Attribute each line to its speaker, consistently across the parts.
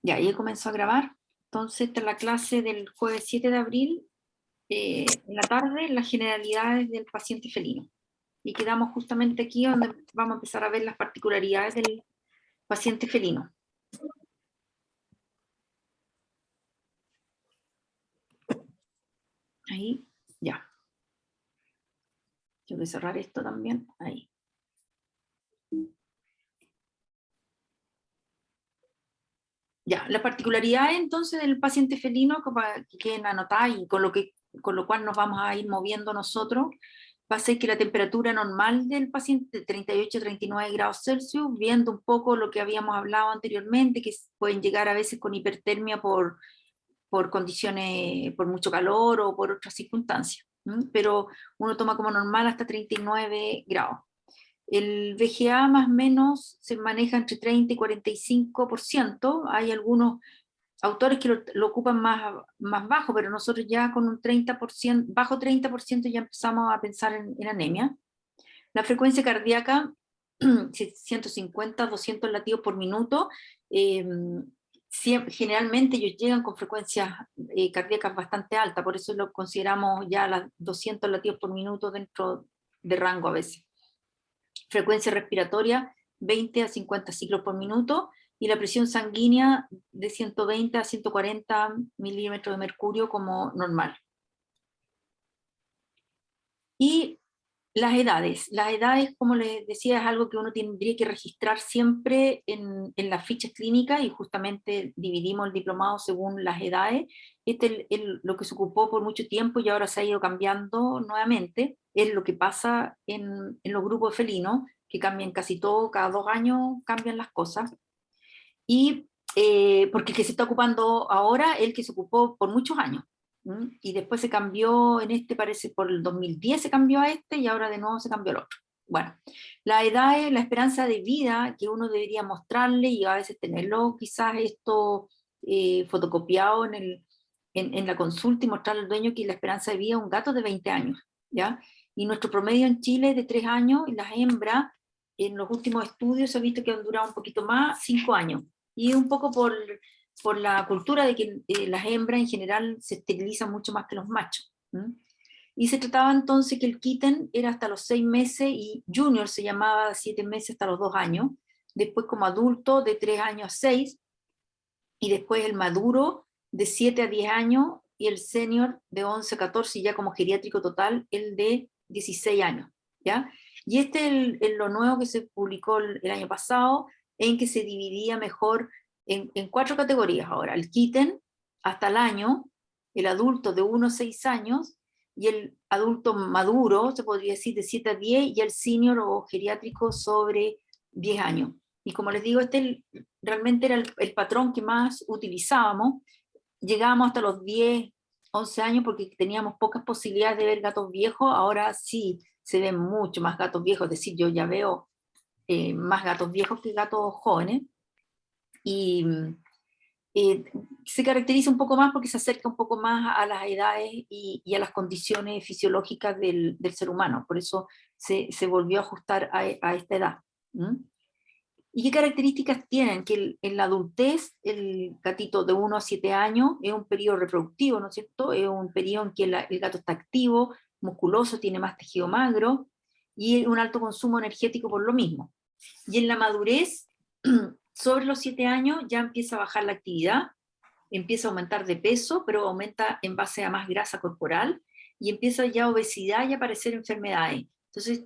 Speaker 1: Ya, ya comenzó a grabar. Entonces, esta es la clase del jueves 7 de abril, en la tarde, las generalidades del paciente felino. Y quedamos justamente aquí donde vamos a empezar a ver las particularidades del paciente felino. Ahí, ya. Tengo que cerrar esto también. Ahí. Ya, la particularidad entonces del paciente felino, que queden anotadas y con lo cual nos vamos a ir moviendo nosotros, va a ser que la temperatura normal del paciente de 38 a 39 grados Celsius, viendo un poco lo que habíamos hablado anteriormente, que pueden llegar a veces con hipertermia por condiciones, por mucho calor o por otras circunstancias, pero uno toma como normal hasta 39 grados. El VGA más o menos se maneja entre 30 y 45%. Hay algunos autores que lo ocupan más bajo, pero nosotros ya con un 30%, bajo 30% ya empezamos a pensar en anemia. La frecuencia cardíaca, 150, 200 latidos por minuto. Generalmente ellos llegan con frecuencias cardíacas bastante altas, por eso lo consideramos ya las 200 latidos por minuto dentro de rango a veces. Frecuencia respiratoria 20 a 50 ciclos por minuto, y la presión sanguínea de 120 a 140 milímetros de mercurio como normal. Y las edades, como les decía, es algo que uno tendría que registrar siempre en las fichas clínicas, y justamente dividimos el diplomado según las edades. Este es lo que se ocupó por mucho tiempo y ahora se ha ido cambiando nuevamente, es lo que pasa en los grupos felinos, que cambian casi todo, cada 2 años cambian las cosas. Y porque el que se está ocupando ahora es el que se ocupó por muchos años. Y después se cambió parece por el 2010 se cambió a este, y ahora de nuevo se cambió al otro. Bueno, la edad es la esperanza de vida que uno debería mostrarle, y a veces tenerlo quizás esto fotocopiado en la consulta, y mostrarle al dueño que la esperanza de vida es un gato de 20 años, ¿ya? Y nuestro promedio en Chile es de 3 años, y las hembras en los últimos estudios se ha visto que han durado un poquito más, 5 años. Y un poco por la cultura de que las hembras en general se esterilizan mucho más que los machos. Y se trataba entonces que el kitten era hasta los 6 meses, y junior se llamaba de 7 meses hasta los 2 años, después como adulto de 3 años a 6, y después el maduro de 7 a 10 años, y el senior de 11 a 14, y ya como geriátrico total el de 16 años, ¿ya? Y este es lo nuevo que se publicó el año pasado, en que se dividía mejor en 4 categorías ahora: el kitten hasta el año, el adulto de 1 a 6 años, y el adulto maduro, se podría decir, de 7 a 10, y el senior o geriátrico sobre 10 años. Y como les digo, realmente era el patrón que más utilizábamos. Llegábamos hasta los 10, 11 años porque teníamos pocas posibilidades de ver gatos viejos. Ahora sí se ven mucho más gatos viejos, es decir, yo ya veo más gatos viejos que gatos jóvenes. Y se caracteriza un poco más porque se acerca un poco más a las edades y a las condiciones fisiológicas del ser humano. Por eso se volvió a ajustar a esta edad. ¿Y qué características tienen? Que en la adultez, el gatito de 1 a 7 años es un periodo reproductivo, ¿no es cierto? Es un periodo en que el gato está activo, musculoso, tiene más tejido magro, y un alto consumo energético por lo mismo. Y en la madurez, sobre los 7 años, ya empieza a bajar la actividad, empieza a aumentar de peso, pero aumenta en base a más grasa corporal, y empieza ya obesidad y a aparecer enfermedades. Entonces,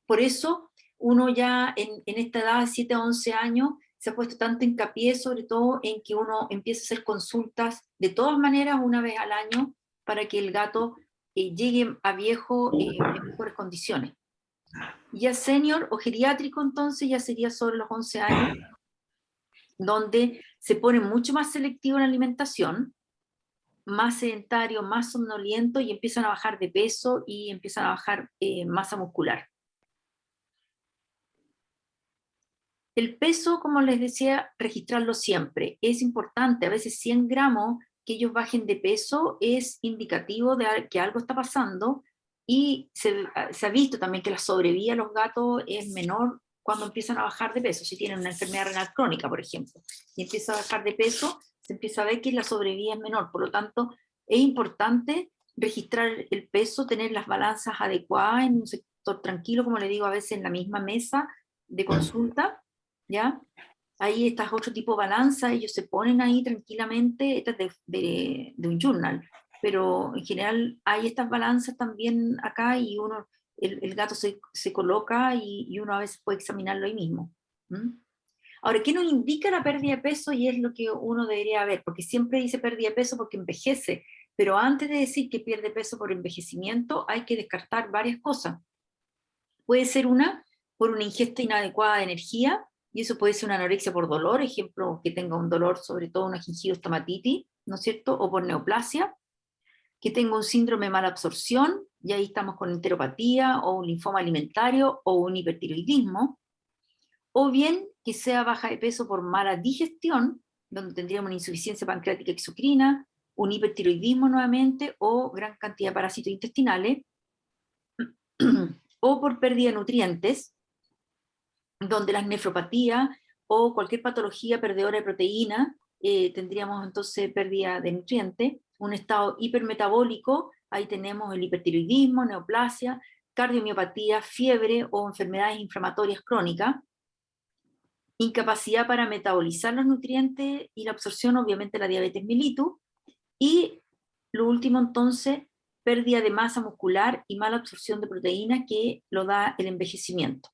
Speaker 1: por eso uno ya en esta edad de 7 a 11 años se ha puesto tanto hincapié, sobre todo en que uno empiece a hacer consultas de todas maneras una vez al año, para que el gato llegue a viejo en mejores condiciones. Ya senior o geriátrico entonces ya sería sobre los 11 años, donde se pone mucho más selectivo en la alimentación, más sedentario, más somnoliento, y empiezan a bajar de peso y empiezan a bajar masa muscular. El peso, como les decía, registrarlo siempre. Es importante, a veces 100 gramos que ellos bajen de peso es indicativo de que algo está pasando, y se ha visto también que la sobrevida de los gatos es menor cuando empiezan a bajar de peso, si tienen una enfermedad renal crónica, por ejemplo, y empieza a bajar de peso, se empieza a ver que la sobrevida es menor. Por lo tanto, es importante registrar el peso, tener las balanzas adecuadas en un sector tranquilo, como le digo a veces en la misma mesa de consulta, ¿ya? Ahí está otro tipo de balanza, ellos se ponen ahí tranquilamente, esta es de un journal, pero en general hay estas balanzas también acá y uno, el gato se coloca y uno a veces puede examinarlo ahí mismo. ¿Mm? Ahora, ¿qué nos indica la pérdida de peso? Y es lo que uno debería ver, porque siempre dice pérdida de peso porque envejece, pero antes de decir que pierde peso por envejecimiento, hay que descartar varias cosas. Puede ser por una ingesta inadecuada de energía, y eso puede ser una anorexia por dolor, ejemplo, que tenga un dolor, sobre todo una gingivostomatitis, ¿no es cierto? O por neoplasia, que tenga un síndrome de mala absorción, y ahí estamos con enteropatía, o un linfoma alimentario, o un hipertiroidismo, o bien que sea baja de peso por mala digestión, donde tendríamos una insuficiencia pancreática exocrina, un hipertiroidismo nuevamente, o gran cantidad de parásitos intestinales, o por pérdida de nutrientes, donde las nefropatías o cualquier patología perdedora de proteína, tendríamos entonces pérdida de nutrientes, un estado hipermetabólico, ahí tenemos el hipertiroidismo, neoplasia, cardiomiopatía, fiebre o enfermedades inflamatorias crónicas, incapacidad para metabolizar los nutrientes y la absorción, obviamente la diabetes mellitus, y lo último entonces, pérdida de masa muscular y mala absorción de proteínas que lo da el envejecimiento,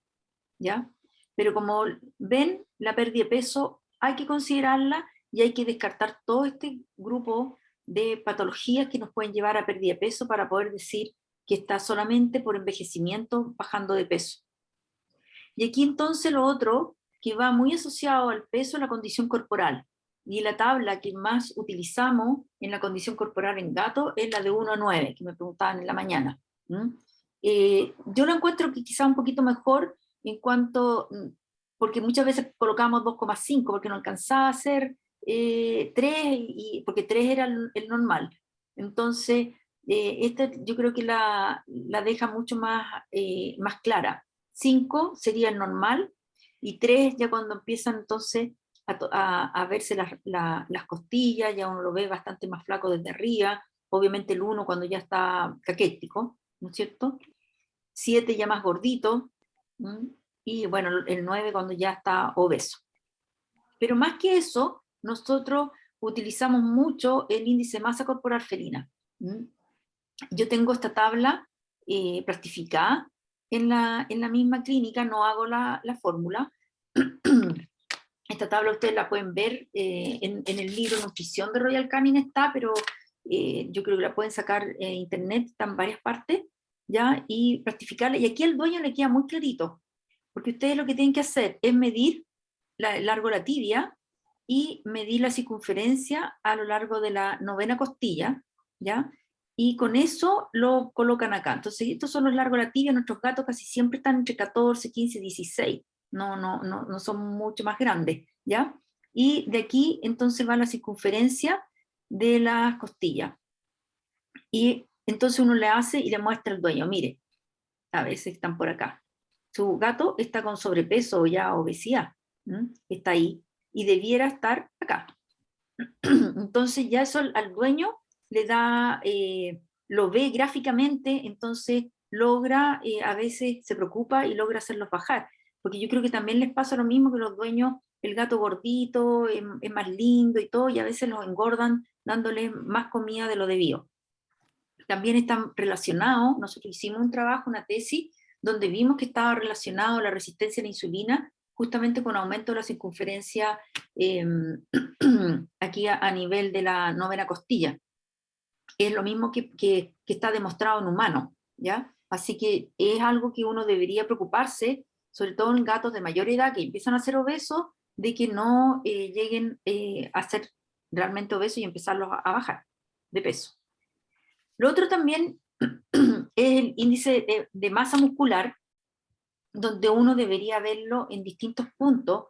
Speaker 1: ¿ya? Pero como ven, la pérdida de peso hay que considerarla y hay que descartar todo este grupo de patologías que nos pueden llevar a pérdida de peso para poder decir que está solamente por envejecimiento bajando de peso. Y aquí entonces lo otro que va muy asociado al peso es la condición corporal. Y la tabla que más utilizamos en la condición corporal en gato es la de 1 a 9, que me preguntaban en la mañana. Yo lo encuentro que quizá un poquito mejor en cuanto, porque muchas veces colocamos 2,5 porque no alcanzaba a ser 3, porque 3 era el normal. Entonces, esta yo creo que la deja mucho más clara. 5 sería el normal, y 3 ya cuando empiezan entonces a verse las costillas, ya uno lo ve bastante más flaco desde arriba, obviamente el 1 cuando ya está caquético, ¿no es cierto? 7 ya más gordito, y bueno, el 9 cuando ya está obeso. Pero más que eso, nosotros utilizamos mucho el índice de masa corporal felina. Yo tengo esta tabla plastificada en la misma clínica, no hago la fórmula. Esta tabla ustedes la pueden ver en el libro Nutrición de Royal Canin está, pero yo creo que la pueden sacar en internet, está en varias partes, ¿ya? Y plastificarla. Y aquí al dueño le queda muy clarito, porque ustedes lo que tienen que hacer es medir el largo de la tibia y medir la circunferencia a lo largo de la 9ª costilla, ¿ya? Y con eso lo colocan acá. Entonces, estos son los largos de la tibia. Nuestros gatos casi siempre están entre 14, 15, 16. No son mucho más grandes, ¿ya? Y de aquí entonces va la circunferencia de las costillas. Y entonces uno le hace y le muestra al dueño, mire, a veces están por acá. Su gato está con sobrepeso o ya obesidad, está ahí, y debiera estar acá. Entonces ya eso al dueño le da, lo ve gráficamente, entonces logra, a veces se preocupa y logra hacerlos bajar, porque yo creo que también les pasa lo mismo que los dueños, el gato gordito es más lindo y todo, y a veces los engordan dándoles más comida de lo debido. También están relacionados, nosotros hicimos un trabajo, una tesis, donde vimos que estaba relacionado la resistencia a la insulina justamente con aumento de la circunferencia aquí a nivel de la 9ª costilla. Es lo mismo que está demostrado en humanos, ¿ya? Así que es algo que uno debería preocuparse, sobre todo en gatos de mayor edad que empiezan a ser obesos, de que no lleguen a ser realmente obesos y empezarlos a bajar de peso. Lo otro también es el índice de masa muscular, donde uno debería verlo en distintos puntos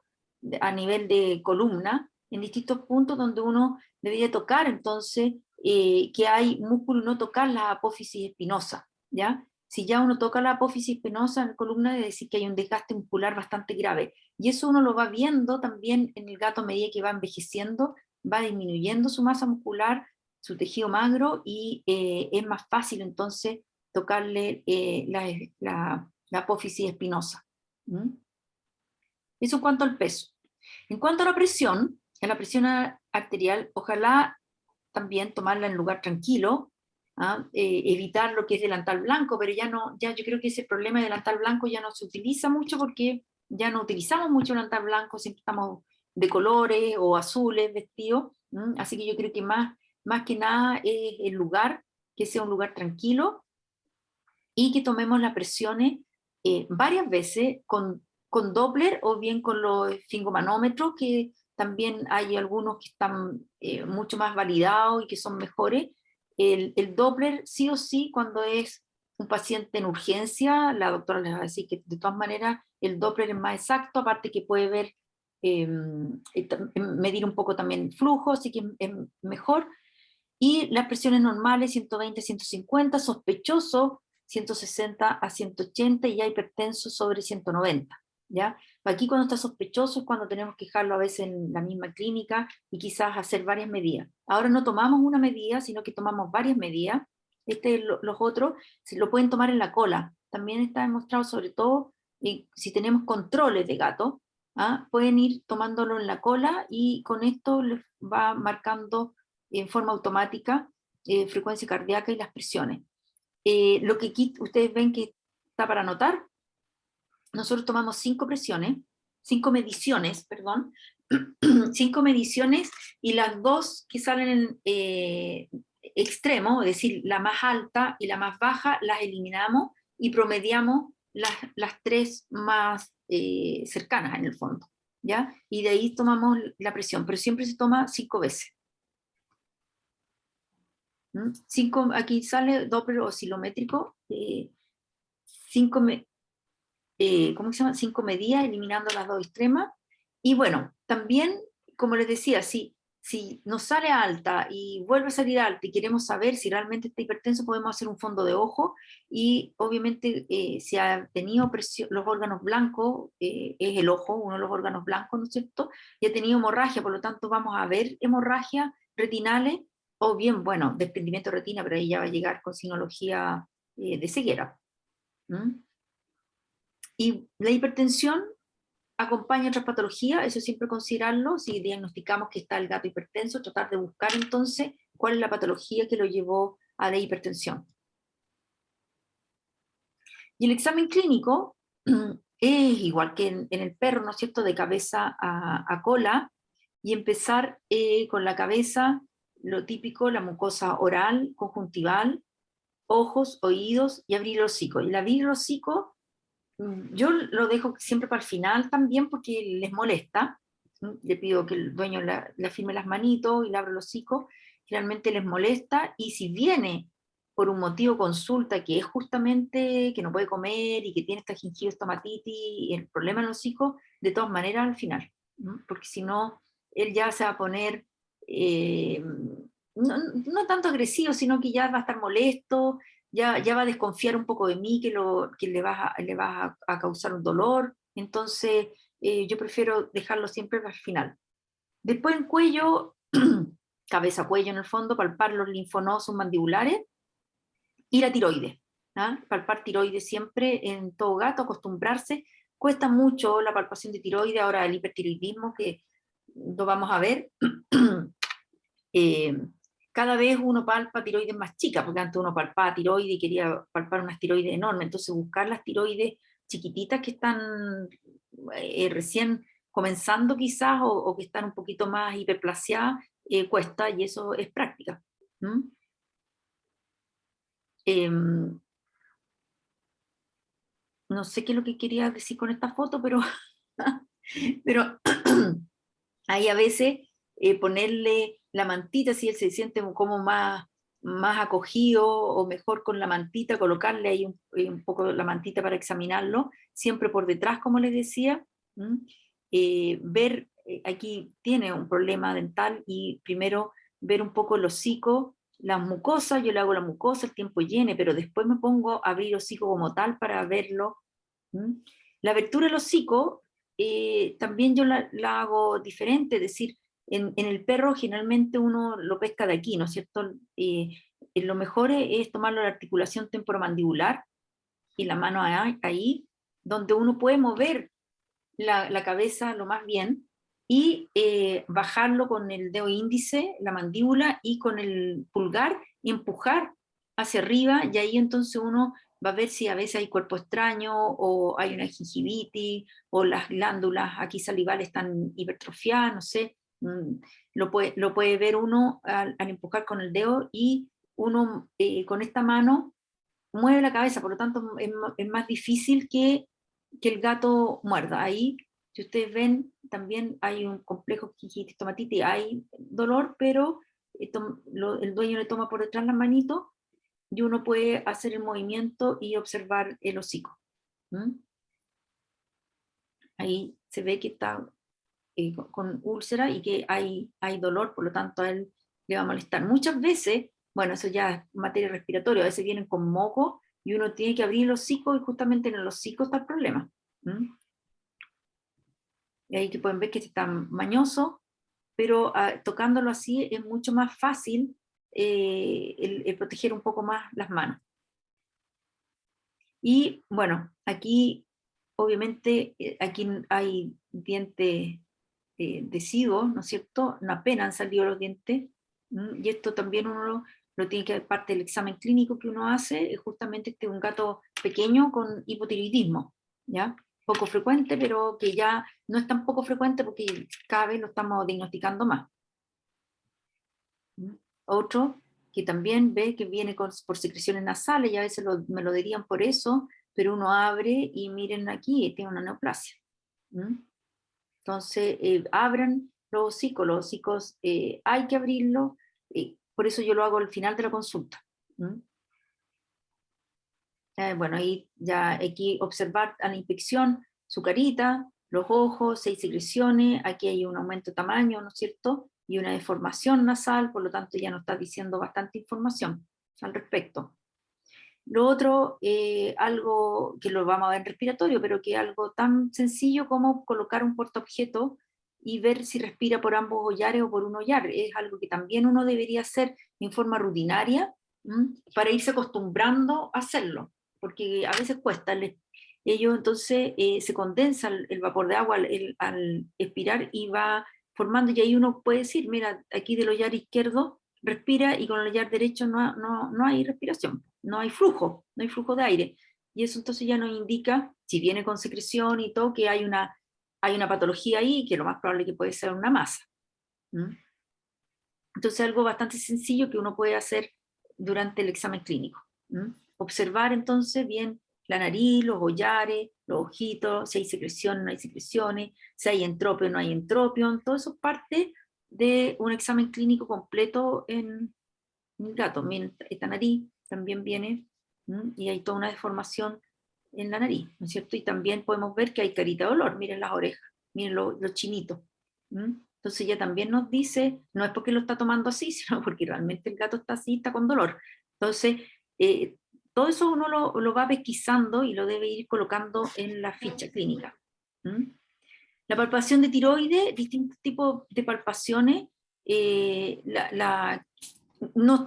Speaker 1: a nivel de columna, en distintos puntos donde uno debería tocar entonces que hay músculo y no tocar la apófisis espinosa, ¿ya? si ya uno toca la apófisis espinosa en la columna, es decir que hay un desgaste muscular bastante grave. Y eso uno lo va viendo también en el gato a medida que va envejeciendo, va disminuyendo su masa muscular, su tejido magro, y es más fácil entonces tocarle la apófisis espinosa. ¿Mm? Eso en cuanto al peso. En cuanto a la presión arterial, ojalá también tomarla en lugar tranquilo, ¿ah? Evitar lo que es delantal blanco, pero ya no, ya yo creo que ese problema de delantal blanco ya no se utiliza mucho porque ya no utilizamos mucho delantal blanco, siempre estamos de colores o azules vestidos, así que yo creo que más que nada es el lugar, que sea un lugar tranquilo y que tomemos las presiones varias veces con Doppler o bien con los esfingomanómetros, que también hay algunos que están mucho más validados y que son mejores. El Doppler sí o sí cuando es un paciente en urgencia, la doctora les va a decir que de todas maneras el Doppler es más exacto, aparte que puede ver, medir un poco también flujo, así que es mejor. Y las presiones normales, 120 a 150, sospechoso, 160 a 180, y ya hipertenso sobre 190. ¿Ya? Aquí cuando está sospechoso es cuando tenemos que dejarlo a veces en la misma clínica y quizás hacer varias medidas. Ahora no tomamos una medida, sino que tomamos varias medidas. Los otros se lo pueden tomar en la cola. También está demostrado, sobre todo si tenemos controles de gato, ¿ah? Pueden ir tomándolo en la cola y con esto les va marcando en forma automática frecuencia cardíaca y las presiones. Lo que aquí ustedes ven que está para anotar, nosotros tomamos 5 mediciones, perdón, 5 mediciones, y las dos que salen en extremo, es decir, la más alta y la más baja, las eliminamos y promediamos las tres más cercanas en el fondo, ¿ya? Y de ahí tomamos la presión, pero siempre se toma 5 veces. Aquí sale Doppler oscilométrico, ¿cómo se llama? 5 medidas, eliminando las dos extremas. Y bueno, también, como les decía, si nos sale alta y vuelve a salir alta y queremos saber si realmente está hipertenso, podemos hacer un fondo de ojo y obviamente si ha tenido presión, los órganos blancos, es el ojo, uno de los órganos blancos, ¿no es cierto? Y ha tenido hemorragia, por lo tanto vamos a ver hemorragias retinales o bien, bueno, desprendimiento de retina, pero ahí ya va a llegar con sinología de ceguera. ¿Mm? Y la hipertensión acompaña otras patologías, eso siempre considerarlo, si diagnosticamos que está el gato hipertenso, tratar de buscar entonces cuál es la patología que lo llevó a la hipertensión. Y el examen clínico es igual que en el perro, ¿no es cierto?, de cabeza a cola, y empezar con la cabeza, lo típico, la mucosa oral, conjuntival, ojos, oídos, y abrir el hocico. Y el abrir el hocico, yo lo dejo siempre para el final también porque les molesta. Le pido que el dueño le firme las manitos y le abra el hocico. Realmente les molesta, y si viene por un motivo consulta que es justamente que no puede comer y que tiene esta gingivitis y el problema en el hocico, de todas maneras al final, porque si no, él ya se va a poner no tanto agresivo, sino que ya va a estar molesto, ya va a desconfiar un poco de mí, que le va a causar un dolor. Entonces yo prefiero dejarlo siempre para el final. Después en cuello, cabeza-cuello en el fondo, palpar los linfonodos mandibulares y la tiroides. ¿Ah? Palpar tiroides siempre en todo gato, acostumbrarse. Cuesta mucho la palpación de tiroides, ahora el hipertiroidismo, que lo vamos a ver. eh, Cada vez uno palpa tiroides más chicas, porque antes uno palpaba tiroides y quería palpar unas tiroides enormes, entonces buscar las tiroides chiquititas que están recién comenzando quizás, o que están un poquito más hiperplasiadas, cuesta, y eso es práctica. No sé qué es lo que quería decir con esta foto, pero ahí a veces ponerle la mantita, si él se siente como más acogido o mejor con la mantita, colocarle ahí un poco la mantita para examinarlo, siempre por detrás, como les decía. Ver, aquí tiene un problema dental, y primero ver un poco el hocico, La mucosa, yo le hago la mucosa, el tiempo llene, pero después me pongo a abrir el hocico como tal para verlo. ¿Mm? La abertura del hocico también yo la hago diferente, es decir, en el perro generalmente uno lo pesca de aquí, ¿no es cierto? Lo mejor es tomarlo la articulación temporomandibular y la mano ahí, donde uno puede mover la cabeza lo más bien y bajarlo con el dedo índice, la mandíbula, y con el pulgar y empujar hacia arriba, y ahí entonces uno va a ver si a veces hay cuerpo extraño o hay una gingivitis o las glándulas aquí salivales están hipertrofiadas, no sé. Lo puede ver uno al empujar con el dedo, y uno con esta mano mueve la cabeza, por lo tanto es más difícil que el gato muerda. Ahí, si ustedes ven, también hay un complejo gingivitis tomatitis, hay dolor, pero el dueño le toma por detrás las manitos y uno puede hacer el movimiento y observar el hocico. ¿Mm? Ahí se ve que está con úlcera y que hay dolor, por lo tanto a él le va a molestar. Muchas veces, bueno, eso ya es materia respiratoria, a veces vienen con moco y uno tiene que abrir el hocico y justamente en el hocico está el problema. ¿Mm? Y ahí que pueden ver que está mañoso, pero tocándolo así es mucho más fácil el proteger un poco más las manos. Y bueno, aquí obviamente aquí hay dientes deciduos, ¿no es cierto? Apenas han salido los dientes, y esto también uno lo tiene que ver parte del examen clínico que uno hace, es justamente un gato pequeño con hipotiroidismo, ¿ya? Poco frecuente, pero que ya no es tan poco frecuente porque cada vez lo estamos diagnosticando más. ¿Mm? Otro que también ve que viene por secreciones nasales, y a veces me lo dirían por eso, pero uno abre y miren aquí, tiene una neoplasia. ¿Mm? Entonces, abran los hocicos hay que abrirlo, por eso yo lo hago al final de la consulta. ¿Mm? Bueno, ahí ya hay que observar a la inspección su carita, los ojos, 6 secreciones, aquí hay un aumento de tamaño, ¿no es cierto? Y una deformación nasal, por lo tanto ya nos está diciendo bastante información al respecto. Lo otro, algo que lo vamos a ver en respiratorio, pero que es algo tan sencillo como colocar un portaobjeto y ver si respira por ambos hollares o por un hollar. Es algo que también uno debería hacer en forma rutinaria, para irse acostumbrando a hacerlo, porque a veces cuesta. Ellos entonces se condensa el vapor de agua al expirar y va formando, y ahí uno puede decir, mira, aquí del hollar izquierdo respira y con el hollar derecho no hay respiración, no hay flujo de aire. Y eso entonces ya nos indica, si viene con secreción y todo, que hay una patología ahí, que lo más probable que puede ser una masa. ¿Mm? Entonces algo bastante sencillo que uno puede hacer durante el examen clínico. ¿Mm? Observar entonces bien la nariz, los hollares, los ojitos, si hay secreción, no hay secreciones, si hay entropio, no hay entropio, todo eso es parte de un examen clínico completo en un gato. Miren, esta nariz también viene, y hay toda una deformación en la nariz, ¿no es cierto? Y también podemos ver que hay carita de dolor, miren las orejas, miren los chinitos. Entonces ya también nos dice, no es porque lo está tomando así, sino porque realmente el gato está así, está con dolor. Entonces, eh, todo eso uno lo va pesquisando y lo debe ir colocando en la ficha clínica. ¿Mm? La palpación de tiroides, distintos tipos de palpaciones, no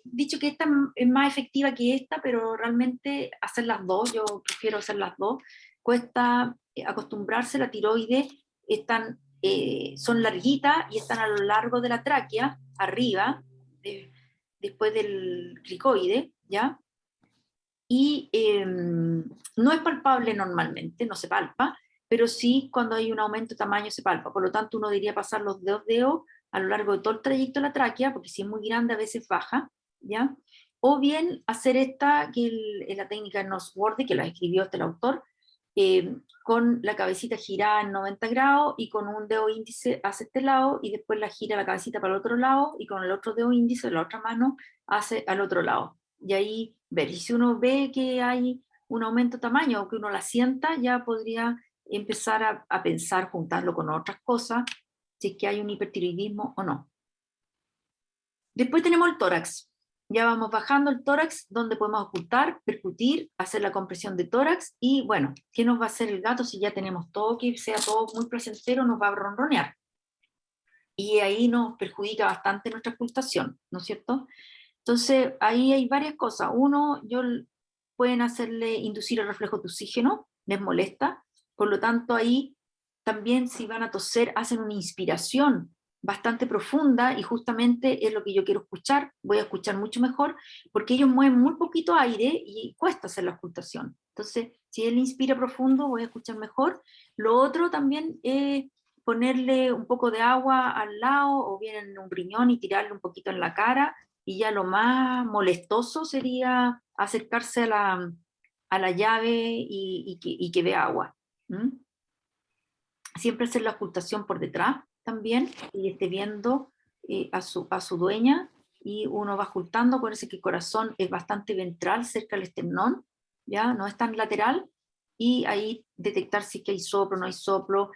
Speaker 1: dicho que esta es más efectiva que esta, pero realmente hacer las dos, yo prefiero hacer las dos, cuesta acostumbrarse. La tiroides son larguitas y están a lo largo de la tráquea, arriba, después del cricoide, ¿ya? Y no es palpable normalmente, no se palpa, pero sí cuando hay un aumento de tamaño se palpa. Por lo tanto, uno debería pasar los dedos a lo largo de todo el trayecto de la tráquea, porque si es muy grande a veces baja, ¿ya? O bien hacer esta, que es la técnica de Nosworthy, que la escribió el autor, con la cabecita girada en 90 grados y con un dedo índice hacia este lado, y después la gira la cabecita para el otro lado y con el otro dedo índice de la otra mano hace al otro lado. Y ahí ver, y si uno ve que hay un aumento de tamaño o que uno la sienta, ya podría empezar a pensar, juntarlo con otras cosas, si es que hay un hipertiroidismo o no. Después tenemos el tórax. Ya vamos bajando el tórax, donde podemos ocultar, percutir, hacer la compresión de tórax, y bueno, ¿qué nos va a hacer el gato si ya tenemos todo, que sea todo muy placentero? Nos va a ronronear. Y ahí nos perjudica bastante nuestra ocultación, ¿no es cierto? Entonces, ahí hay varias cosas. Uno, pueden hacerle inducir el reflejo de oxígeno, les molesta, por lo tanto ahí también si van a toser hacen una inspiración bastante profunda, y justamente es lo que yo quiero escuchar, voy a escuchar mucho mejor, porque ellos mueven muy poquito aire y cuesta hacer la ocultación. Entonces, si él inspira profundo, voy a escuchar mejor. Lo otro también es ponerle un poco de agua al lado, o bien en un riñón, y tirarle un poquito en la cara, y ya lo más molestoso sería acercarse a la llave y que vea agua. ¿Mm? Siempre hacer la ocultación por detrás también, y esté viendo a su dueña, y uno va ocultando. Acuérdense que el corazón es bastante ventral, cerca del esternón, ¿ya? No es tan lateral, y ahí detectar si es que hay soplo, no hay soplo.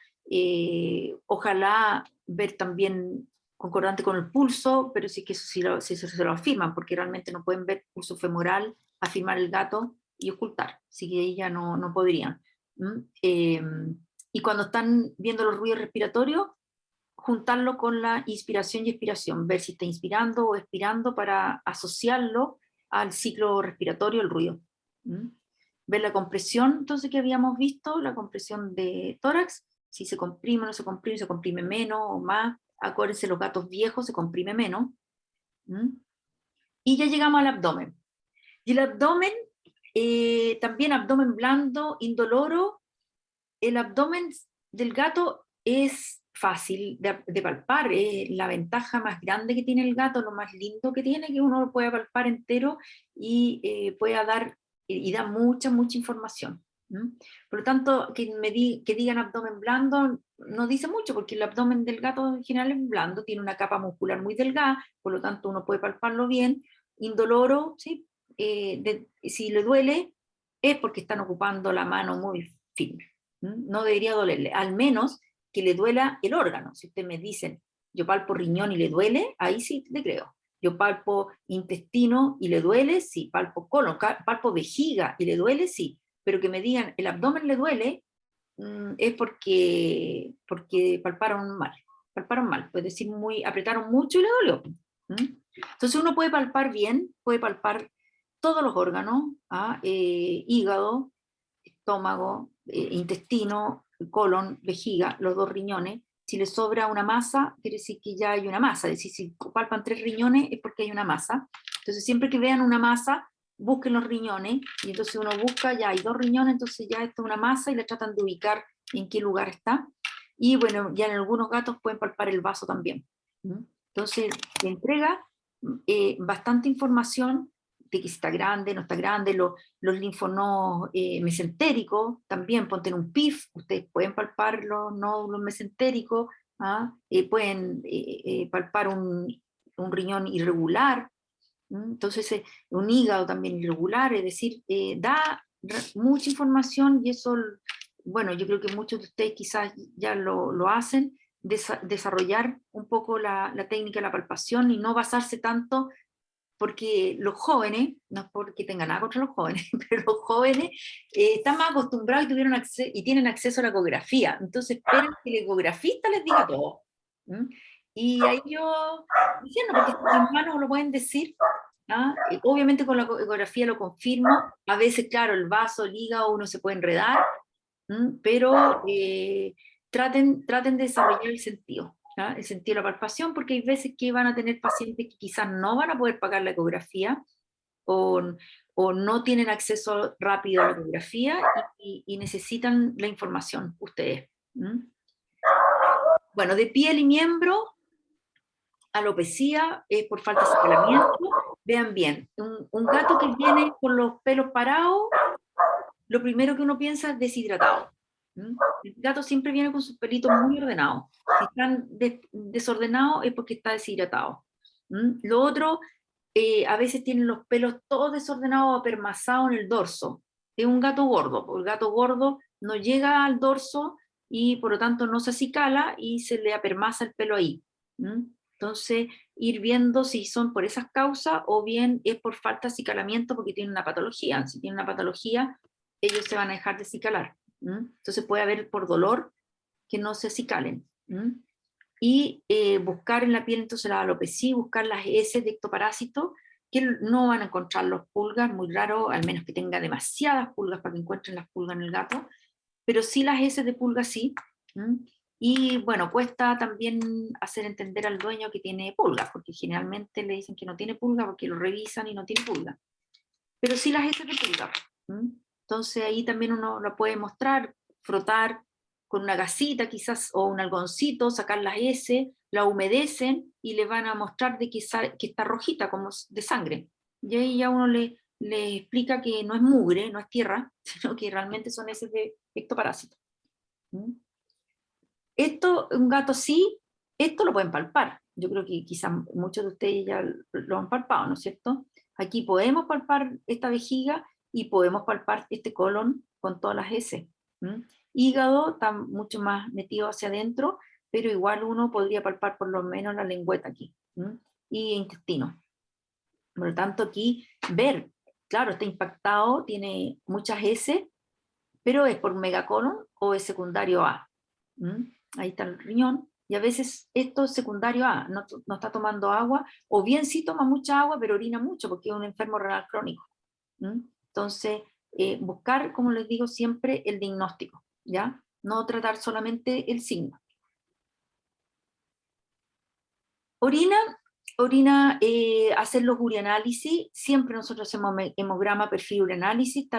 Speaker 1: Ojalá ver también concordante con el pulso, pero sí que eso sí se lo afirman, porque realmente no pueden ver pulso femoral, afirmar el gato y ocultar, así que ahí ya no podrían. Y cuando están viendo los ruidos respiratorios, juntarlo con la inspiración y expiración, ver si está inspirando o expirando para asociarlo al ciclo respiratorio, el ruido. ¿Mm? Ver la compresión, entonces, que habíamos visto, la compresión de tórax, si se comprime o no se comprime menos o más. Acuérdense, los gatos viejos se comprime menos. ¿Mm? Y ya llegamos al abdomen. Y el abdomen, también abdomen blando, indoloro. El abdomen del gato es fácil de palpar, es la ventaja más grande que tiene el gato, lo más lindo que tiene, que uno lo puede palpar entero, y pueda dar, y da mucha información. ¿Mm? Por lo tanto, que digan abdomen blando no dice mucho, porque el abdomen del gato en general es blando, tiene una capa muscular muy delgada, por lo tanto uno puede palparlo bien. Indoloro, ¿sí? Si le duele, es porque están ocupando la mano muy firme. No debería dolerle, al menos que le duela el órgano. Si ustedes me dicen, yo palpo riñón y le duele, ahí sí te creo. Yo palpo intestino y le duele, sí. Palpo colon, palpo vejiga y le duele, sí. Pero que me digan, el abdomen le duele, es porque palparon mal. Palparon mal, puede decir, apretaron mucho y le dolió. Entonces uno puede palpar bien, puede palpar todos los órganos, hígado, estómago, intestino, colon, vejiga, los 2 riñones. Si le sobra una masa, quiere decir que ya hay una masa. Es decir, si palpan 3 riñones es porque hay una masa. Entonces, siempre que vean una masa, busquen los riñones, y entonces uno busca, ya hay 2 riñones, entonces ya esto es una masa, y le tratan de ubicar en qué lugar está. Y bueno, ya en algunos gatos pueden palpar el vaso también. Entonces, le entrega bastante información de que si está grande, no está grande. Los linfonodos mesentéricos, también ponte en un PIF, ustedes pueden palpar los nódulos mesentéricos, pueden palpar un riñón irregular. Entonces un hígado también irregular, es decir, da mucha información, y eso, bueno, yo creo que muchos de ustedes quizás ya lo hacen, desarrollar un poco la técnica de la palpación, y no basarse tanto, porque los jóvenes, no es porque tengan nada contra los jóvenes, pero los jóvenes están más acostumbrados y tienen acceso a la ecografía, entonces esperan que el ecografista les diga todo. Y ahí yo, diciendo, porque mis manos lo pueden decir. Obviamente con la ecografía lo confirmo, a veces, claro, el vaso, el hígado, uno se puede enredar, pero traten de desarrollar el sentido. El sentido de la palpación, porque hay veces que van a tener pacientes que quizás no van a poder pagar la ecografía, o, o no tienen acceso rápido a la ecografía, y necesitan la información ustedes. Bueno, de piel y miembro, alopecia por falta de escalamiento. Vean bien, un gato que viene con los pelos parados, lo primero que uno piensa es deshidratado. El gato siempre viene con sus pelitos muy ordenados. Si están desordenados es porque está deshidratado. Lo otro, a veces tienen los pelos todos desordenados o apermazados en el dorso. Es un gato gordo, porque el gato gordo no llega al dorso, y por lo tanto no se acicala y se le apermaza el pelo ahí. Entonces, ir viendo si son por esas causas o bien es por falta de acicalamiento porque tienen una patología. Si tienen una patología, ellos se van a dejar de acicalar. Entonces puede haber por dolor que no se acicalen. Y buscar en la piel entonces la alopecia, buscar las heces de ectoparásitos, que no van a encontrar los pulgas, muy raro, al menos que tenga demasiadas pulgas para que encuentren las pulgas en el gato, pero sí las heces de pulgas sí. Y bueno, cuesta también hacer entender al dueño que tiene pulgas, porque generalmente le dicen que no tiene pulga porque lo revisan y no tiene pulga. Pero sí las heces de pulga. Entonces ahí también uno lo puede mostrar, frotar con una gasita quizás o un algoncito, sacar las heces, la humedecen y le van a mostrar de que está rojita, como de sangre. Y ahí ya uno le explica que no es mugre, no es tierra, sino que realmente son heces de ectoparásitos. Esto, un gato sí, esto lo pueden palpar. Yo creo que quizás muchos de ustedes ya lo han palpado, ¿no es cierto? Aquí podemos palpar esta vejiga y podemos palpar este colon con todas las heces. Hígado está mucho más metido hacia adentro, pero igual uno podría palpar por lo menos la lengüeta aquí. Y intestino. Por lo tanto, aquí ver, claro, está impactado, tiene muchas heces, pero es por megacolon o es secundario A. Ahí está el riñón, y a veces esto es secundario A, no está tomando agua, o bien sí toma mucha agua, pero orina mucho, porque es un enfermo renal crónico. Entonces, buscar, como les digo, siempre el diagnóstico, ¿ya? No tratar solamente el signo. Orina, hacer los urianálisis, siempre nosotros hacemos hemograma, perfil urianálisis,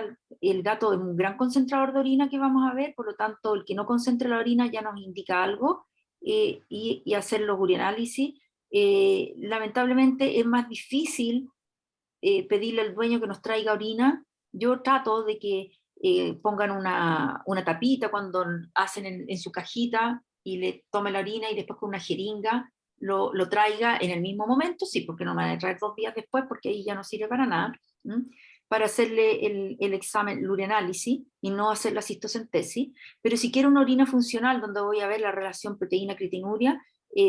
Speaker 1: el gato es un gran concentrador de orina que vamos a ver, por lo tanto el que no concentre la orina ya nos indica algo, y hacer los urianálisis. Lamentablemente es más difícil pedirle al dueño que nos traiga orina. Yo trato de que pongan una tapita cuando hacen en su cajita y le tome la orina y después con una jeringa lo traiga en el mismo momento, sí, porque no me van a traer 2 días después porque ahí ya no sirve para nada, para hacerle el examen, el urianálisis y no hacer la cistocentesis. Pero si quiero una orina funcional donde voy a ver la relación proteína-cretinuria,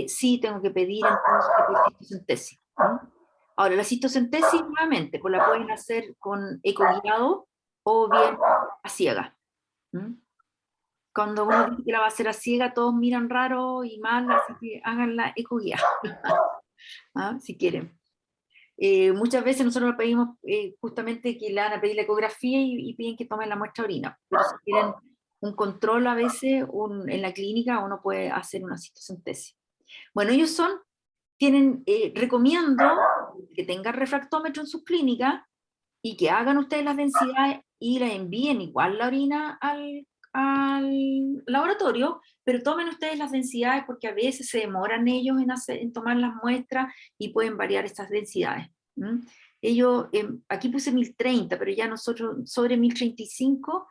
Speaker 1: sí tengo que pedir entonces la cistocentesis. Ahora, la cistocentesis nuevamente, pues la pueden hacer con ecoguiado o bien a ciega. Cuando uno dice que la va a hacer a ciega, todos miran raro y mal, así que háganla ecoguiada, si quieren. Muchas veces nosotros le pedimos justamente que le van a pedir la ecografía y piden que tomen la muestra de orina, pero si quieren un control a veces en la clínica uno puede hacer una cistocentesis. Bueno, ellos recomiendo que tengan refractómetro en sus clínicas y que hagan ustedes las densidades y las envíen igual la orina al laboratorio, pero tomen ustedes las densidades porque a veces se demoran ellos en tomar las muestras y pueden variar estas densidades. Ellos, aquí puse 1030, pero ya nosotros sobre 1035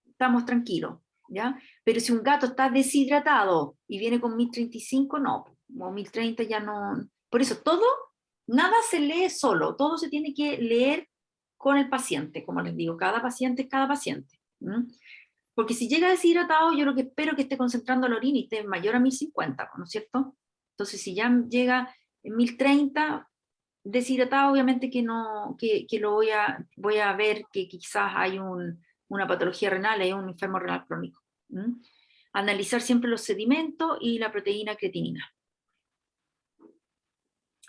Speaker 1: estamos tranquilos, ¿ya? Pero si un gato está deshidratado y viene con 1035, no, o 1030 ya no. Por eso nada se lee solo, todo se tiene que leer con el paciente, como les digo, cada paciente es cada paciente. Porque si llega deshidratado, yo lo que espero que esté concentrando la orina y esté mayor a 1050, ¿no es cierto? Entonces, si ya llega en 1030, deshidratado, obviamente que no, que lo voy a ver que quizás hay una patología renal, hay un enfermo renal crónico. Analizar siempre los sedimentos y la proteína creatinina.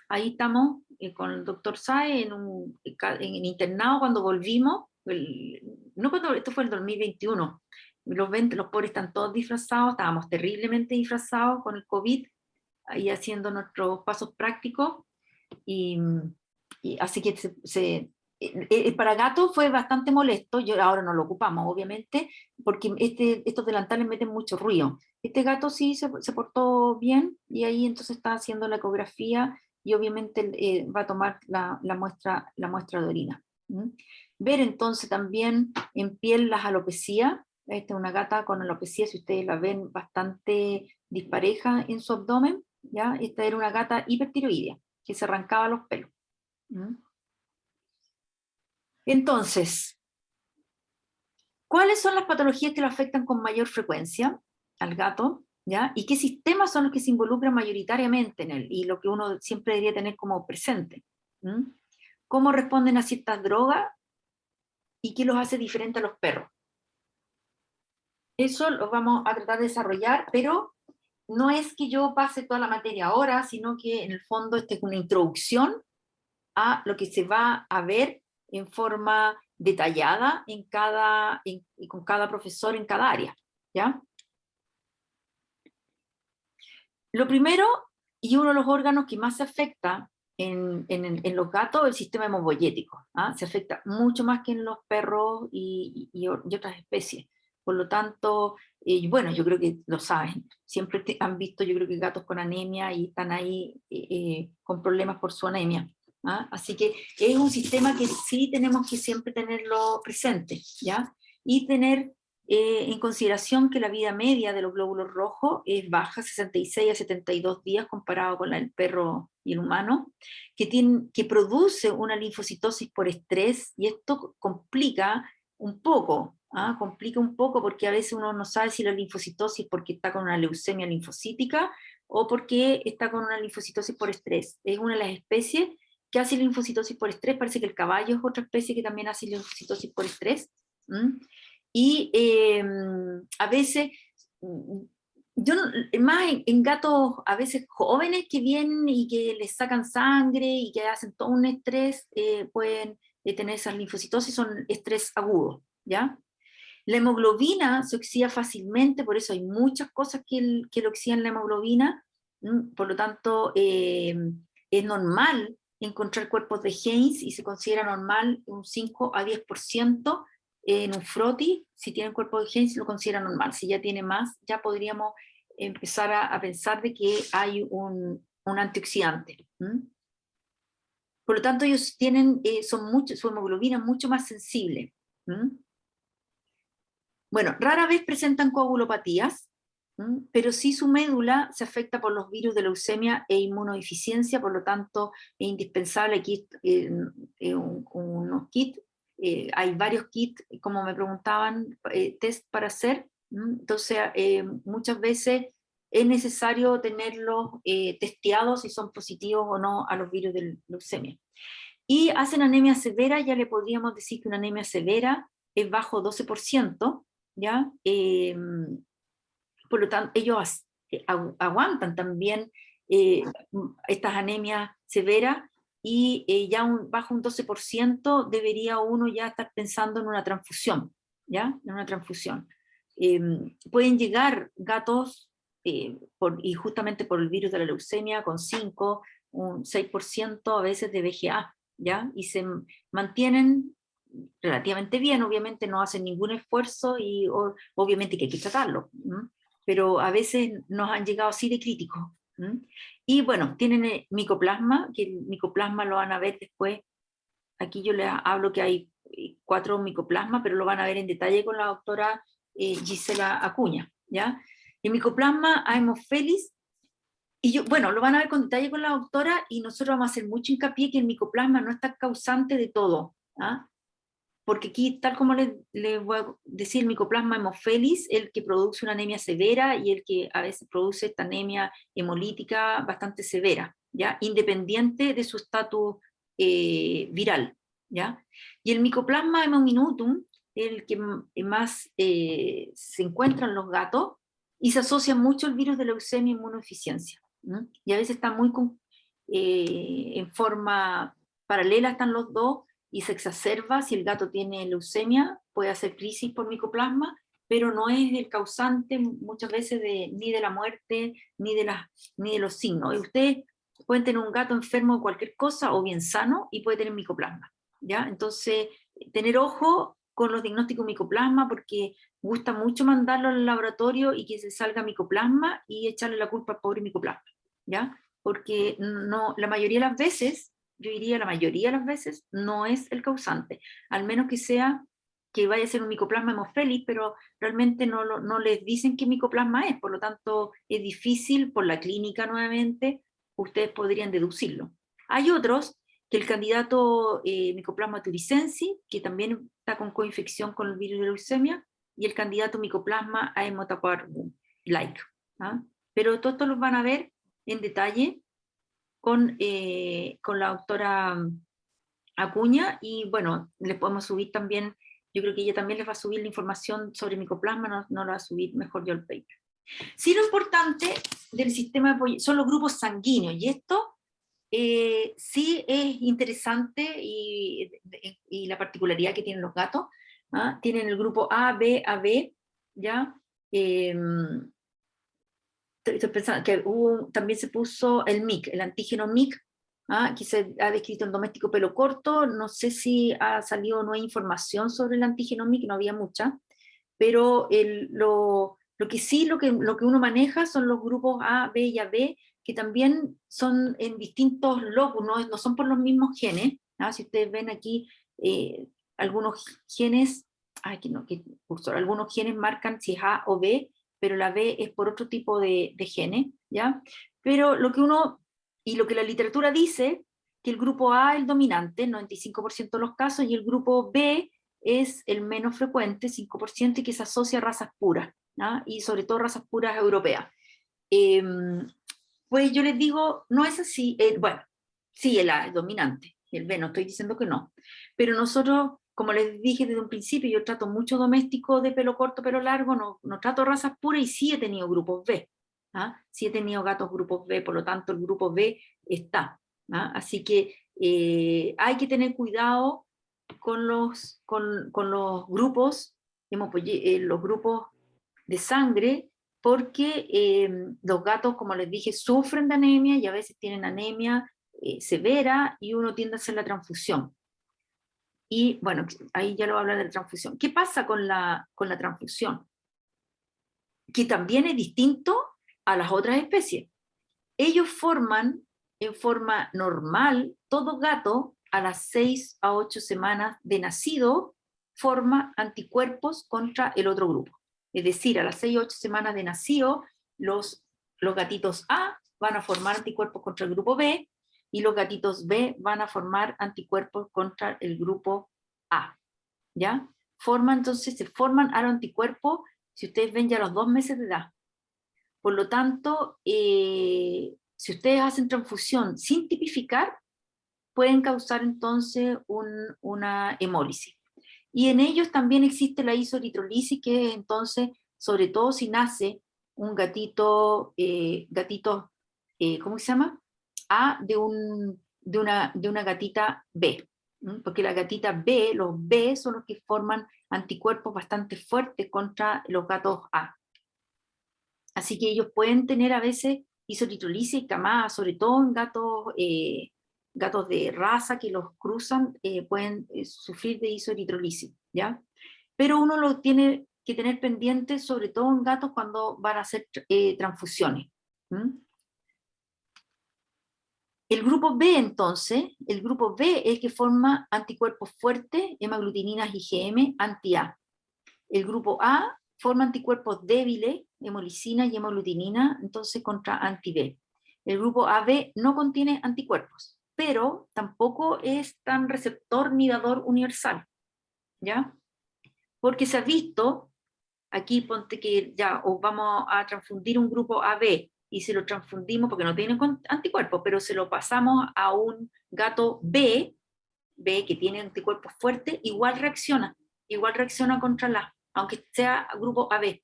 Speaker 1: Ahí estamos con el doctor Sae en internado cuando volvimos, esto fue el 2021, los pobres están todos disfrazados, estábamos terriblemente disfrazados con el COVID, ahí haciendo nuestros pasos prácticos, y así que para gatos fue bastante molesto. Yo ahora no lo ocupamos, obviamente, porque estos delantales meten mucho ruido. Este gato sí se portó bien, y ahí entonces está haciendo la ecografía, y obviamente va a tomar la muestra de orina. Ver entonces también en piel las alopecias. Esta es una gata con alopecia, si ustedes la ven bastante dispareja en su abdomen, ¿ya? Esta era una gata hipertiroidea, que se arrancaba los pelos. Entonces, ¿cuáles son las patologías que lo afectan con mayor frecuencia al gato? ¿ya? ¿Y qué sistemas son los que se involucran mayoritariamente en él? Y lo que uno siempre debería tener como presente. ¿Mm? ¿Cómo responden a ciertas drogas y qué los hace diferentes a los perros? Eso lo vamos a tratar de desarrollar, pero no es que yo pase toda la materia ahora, sino que en el fondo esta es una introducción a lo que se va a ver en forma detallada y con cada profesor en cada área, ¿ya? Lo primero, y uno de los órganos que más se afecta en los gatos, es el sistema hemopoyético, ¿ah? Se afecta mucho más que en los perros y otras especies. Por lo tanto, bueno, yo creo que lo saben, siempre han visto, yo creo que gatos con anemia y están ahí con problemas por su anemia. ¿Ah? Así que es un sistema que sí tenemos que siempre tenerlo presente, ¿ya? Y tener en consideración que la vida media de los glóbulos rojos es baja, 66 a 72 días comparado con la del perro y el humano, que produce una linfocitosis por estrés, y esto complica un poco, ¿ah? Complica un poco porque a veces uno no sabe si la linfocitosis porque está con una leucemia linfocítica o porque está con una linfocitosis por estrés. Es una de las especies que hace linfocitosis por estrés. Parece que el caballo es otra especie que también hace linfocitosis por estrés. ¿Mm? Y a veces, yo más en gatos a veces jóvenes que vienen y que les sacan sangre y que hacen todo un estrés, pueden tener esas linfocitosis, son estrés agudo, ¿ya? La hemoglobina se oxida fácilmente, por eso hay muchas cosas que lo oxidan la hemoglobina, por lo tanto es normal encontrar cuerpos de Heinz y se considera normal un 5 a 10% en un froti. Si tienen cuerpo de Heinz lo considera normal, si ya tiene más ya podríamos empezar a pensar de que hay un antioxidante. Por lo tanto ellos tienen, su hemoglobina es mucho más sensible. Bueno, rara vez presentan coagulopatías, pero sí su médula se afecta por los virus de leucemia e inmunodeficiencia, por lo tanto es indispensable aquí unos kits. Hay varios kits, como me preguntaban, test para hacer. Entonces, muchas veces es necesario tenerlos testeados si son positivos o no a los virus de leucemia. Y hacen anemia severa, ya le podríamos decir que una anemia severa es bajo 12%, ¿ya? Por lo tanto, ellos aguantan también eh, estas anemias severas y ya bajo un 12% debería uno ya estar pensando en una transfusión, ¿ya? En una transfusión. Pueden llegar gatos, y justamente por el virus de la leucemia, con 5, un 6% a veces de VGA, ¿ya? Y se mantienen relativamente bien, obviamente no hacen ningún esfuerzo y obviamente que hay que tratarlo, pero a veces nos han llegado así de críticos. Y bueno, tienen micoplasma, que el micoplasma lo van a ver después. Aquí yo les hablo que hay 4 micoplasmas, pero lo van a ver en detalle con la doctora Gisela Acuña, ¿ya? El micoplasma Haemophilus, y yo, bueno, lo van a ver con detalle con la doctora, y nosotros vamos a hacer mucho hincapié que el micoplasma no está causante de todo, ¿ah? Porque aquí, tal como les voy a decir, el micoplasma hemophilus, el que produce una anemia severa y el que a veces produce esta anemia hemolítica bastante severa, ¿ya? Independiente de su estatus viral, ¿ya? Y el micoplasma hemaminutum, el que más se encuentra en los gatos, y se asocia mucho al virus de leucemia e inmunodeficiencia, y a veces está muy en forma paralela, están los dos, y se exacerba si el gato tiene leucemia, puede hacer crisis por micoplasma, pero no es el causante muchas veces ni de la muerte, ni de los signos. Y ustedes pueden tener un gato enfermo de cualquier cosa o bien sano y puede tener micoplasma, ¿ya? Entonces, tener ojo con los diagnósticos micoplasma, porque gusta mucho mandarlo al laboratorio y que se salga micoplasma y echarle la culpa al pobre micoplasma, ¿ya? Porque no, la mayoría de las veces, yo diría la mayoría de las veces, no es el causante, al menos que sea que vaya a ser un micoplasma hemophilus, pero realmente no les dicen qué micoplasma es, por lo tanto es difícil por la clínica nuevamente, ustedes podrían deducirlo. Hay otros, que el candidato Mycoplasma turicensis, que también está con coinfección con el virus de leucemia, y el candidato Mycoplasma haemotoparvum, like. ¿ah? Pero todo esto lo van a ver en detalle con la doctora Acuña, y bueno, les podemos subir también, yo creo que ella también les va a subir la información sobre micoplasma, no la va a subir mejor yo el paper. Sí, lo importante del sistema de apoyo son los grupos sanguíneos, y esto sí es interesante, y la particularidad que tienen los gatos, ¿ah? Tienen el grupo A, B, AB, ¿ya? Estoy pensando que también se puso el MIC, el antígeno MIC, ¿ah? Que se ha descrito en doméstico pelo corto. No sé si ha salido nueva información sobre el antígeno MIC, no había mucha, pero lo que sí, lo que uno maneja son los grupos A, B y AB, que también son en distintos locus, no son por los mismos genes, ¿ah? Si ustedes ven aquí, algunos genes, cursor, algunos genes marcan si es A o B, pero la B es por otro tipo de genes, ¿ya? Pero lo que la literatura dice, que el grupo A es el dominante, 95% de los casos, y el grupo B es el menos frecuente, 5%, y que se asocia a razas puras, ¿no? Y sobre todo razas puras europeas. Pues yo les digo, no es así, bueno, sí, el A es dominante, el B no estoy diciendo que no, pero nosotros, como les dije desde un principio, yo trato mucho doméstico de pelo corto, pelo largo, no trato razas puras, y sí he tenido grupos B, ¿ah? Sí he tenido gatos grupos B, por lo tanto el grupo B está, ¿ah? Así que hay que tener cuidado con los grupos, los grupos de sangre, porque los gatos, como les dije, sufren de anemia, y a veces tienen anemia severa, y uno tiende a hacer la transfusión. Y bueno, ahí ya lo voy a hablar de la transfusión. ¿Qué pasa con la transfusión? Que también es distinto a las otras especies. Ellos forman en forma normal, todo gato a las 6 a 8 semanas de nacido forma anticuerpos contra el otro grupo. Es decir, a las 6 a 8 semanas de nacido, los gatitos A van a formar anticuerpos contra el grupo B, y los gatitos B van a formar anticuerpos contra el grupo A. ¿Ya? Entonces se forman anticuerpos, si ustedes ven, ya a los 2 meses de edad. Por lo tanto, si ustedes hacen transfusión sin tipificar, pueden causar entonces una hemólisis. Y en ellos también existe la isoeritrolisis, que es entonces, sobre todo si nace un gatito, ¿cómo se llama? A de una gatita B. Porque la gatita B, los B son los que forman anticuerpos bastante fuertes contra los gatos A. Así que ellos pueden tener a veces isoeritrolisis y camada, sobre todo en gatos de raza que los cruzan, pueden sufrir de isoeritrolisis, ¿ya? Pero uno lo tiene que tener pendiente, sobre todo en gatos cuando van a hacer transfusiones. El grupo B, entonces, el grupo B es el que forma anticuerpos fuertes, hemaglutininas IgM, anti-A. El grupo A forma anticuerpos débiles, hemolicina y hemaglutinina, entonces contra anti-B. El grupo AB no contiene anticuerpos, pero tampoco es tan receptor ni dador universal, ¿ya? Porque se ha visto, aquí ponte que ya os vamos a transfundir un grupo AB, y se lo transfundimos porque no tiene anticuerpos, pero se lo pasamos a un gato B que tiene anticuerpos fuertes, igual reacciona contra la, aunque sea grupo AB.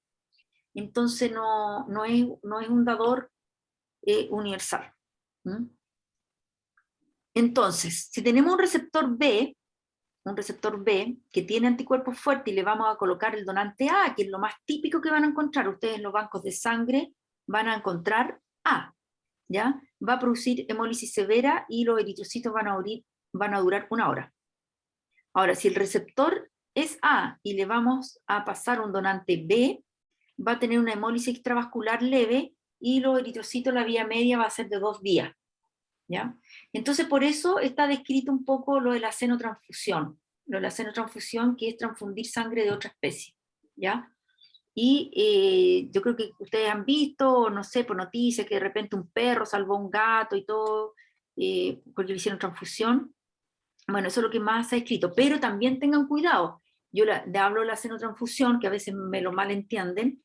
Speaker 1: Entonces no es un dador universal. Entonces, si tenemos un receptor B que tiene anticuerpos fuertes, y le vamos a colocar el donante A, que es lo más típico que van a encontrar ustedes en los bancos de sangre, van a encontrar A, ¿ya? Va a producir hemólisis severa, y los eritrocitos van a durar 1 hora. Ahora, si el receptor es A y le vamos a pasar un donante B, va a tener una hemólisis extravascular leve, y los eritrocitos, la vía media va a ser de 2 días. ¿Ya? Entonces, por eso está descrito un poco lo de la xenotransfusión. Lo de la xenotransfusión, que es transfundir sangre de otra especie. ¿Ya? Y yo creo que ustedes han visto, no sé, por noticias, que de repente un perro salvó a un gato y todo, porque le hicieron transfusión. Bueno, eso es lo que más se ha escrito, pero también tengan cuidado. Yo le hablo de la xenotransfusión, que a veces me lo malentienden.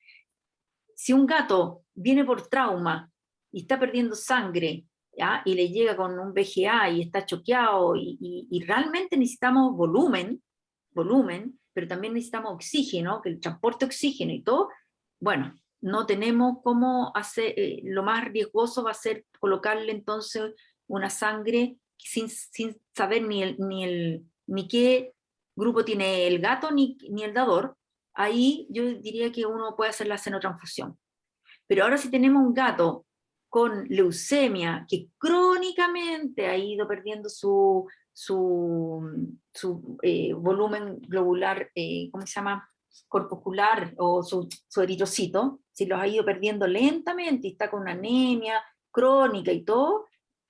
Speaker 1: si un gato viene por trauma y está perdiendo sangre, ¿ya? Y le llega con un VGA y está choqueado, y realmente necesitamos volumen, pero también necesitamos oxígeno, que el transporte de oxígeno y todo, bueno, no tenemos cómo hacer, lo más riesgoso va a ser colocarle entonces una sangre sin saber ni qué grupo tiene el gato ni el dador. Ahí yo diría que uno puede hacer la xenotransfusión. Pero ahora si tenemos un gato con leucemia que crónicamente ha ido perdiendo su volumen globular, ¿cómo se llama? Corpuscular, o su eritrocito, si los ha ido perdiendo lentamente y está con anemia crónica y todo,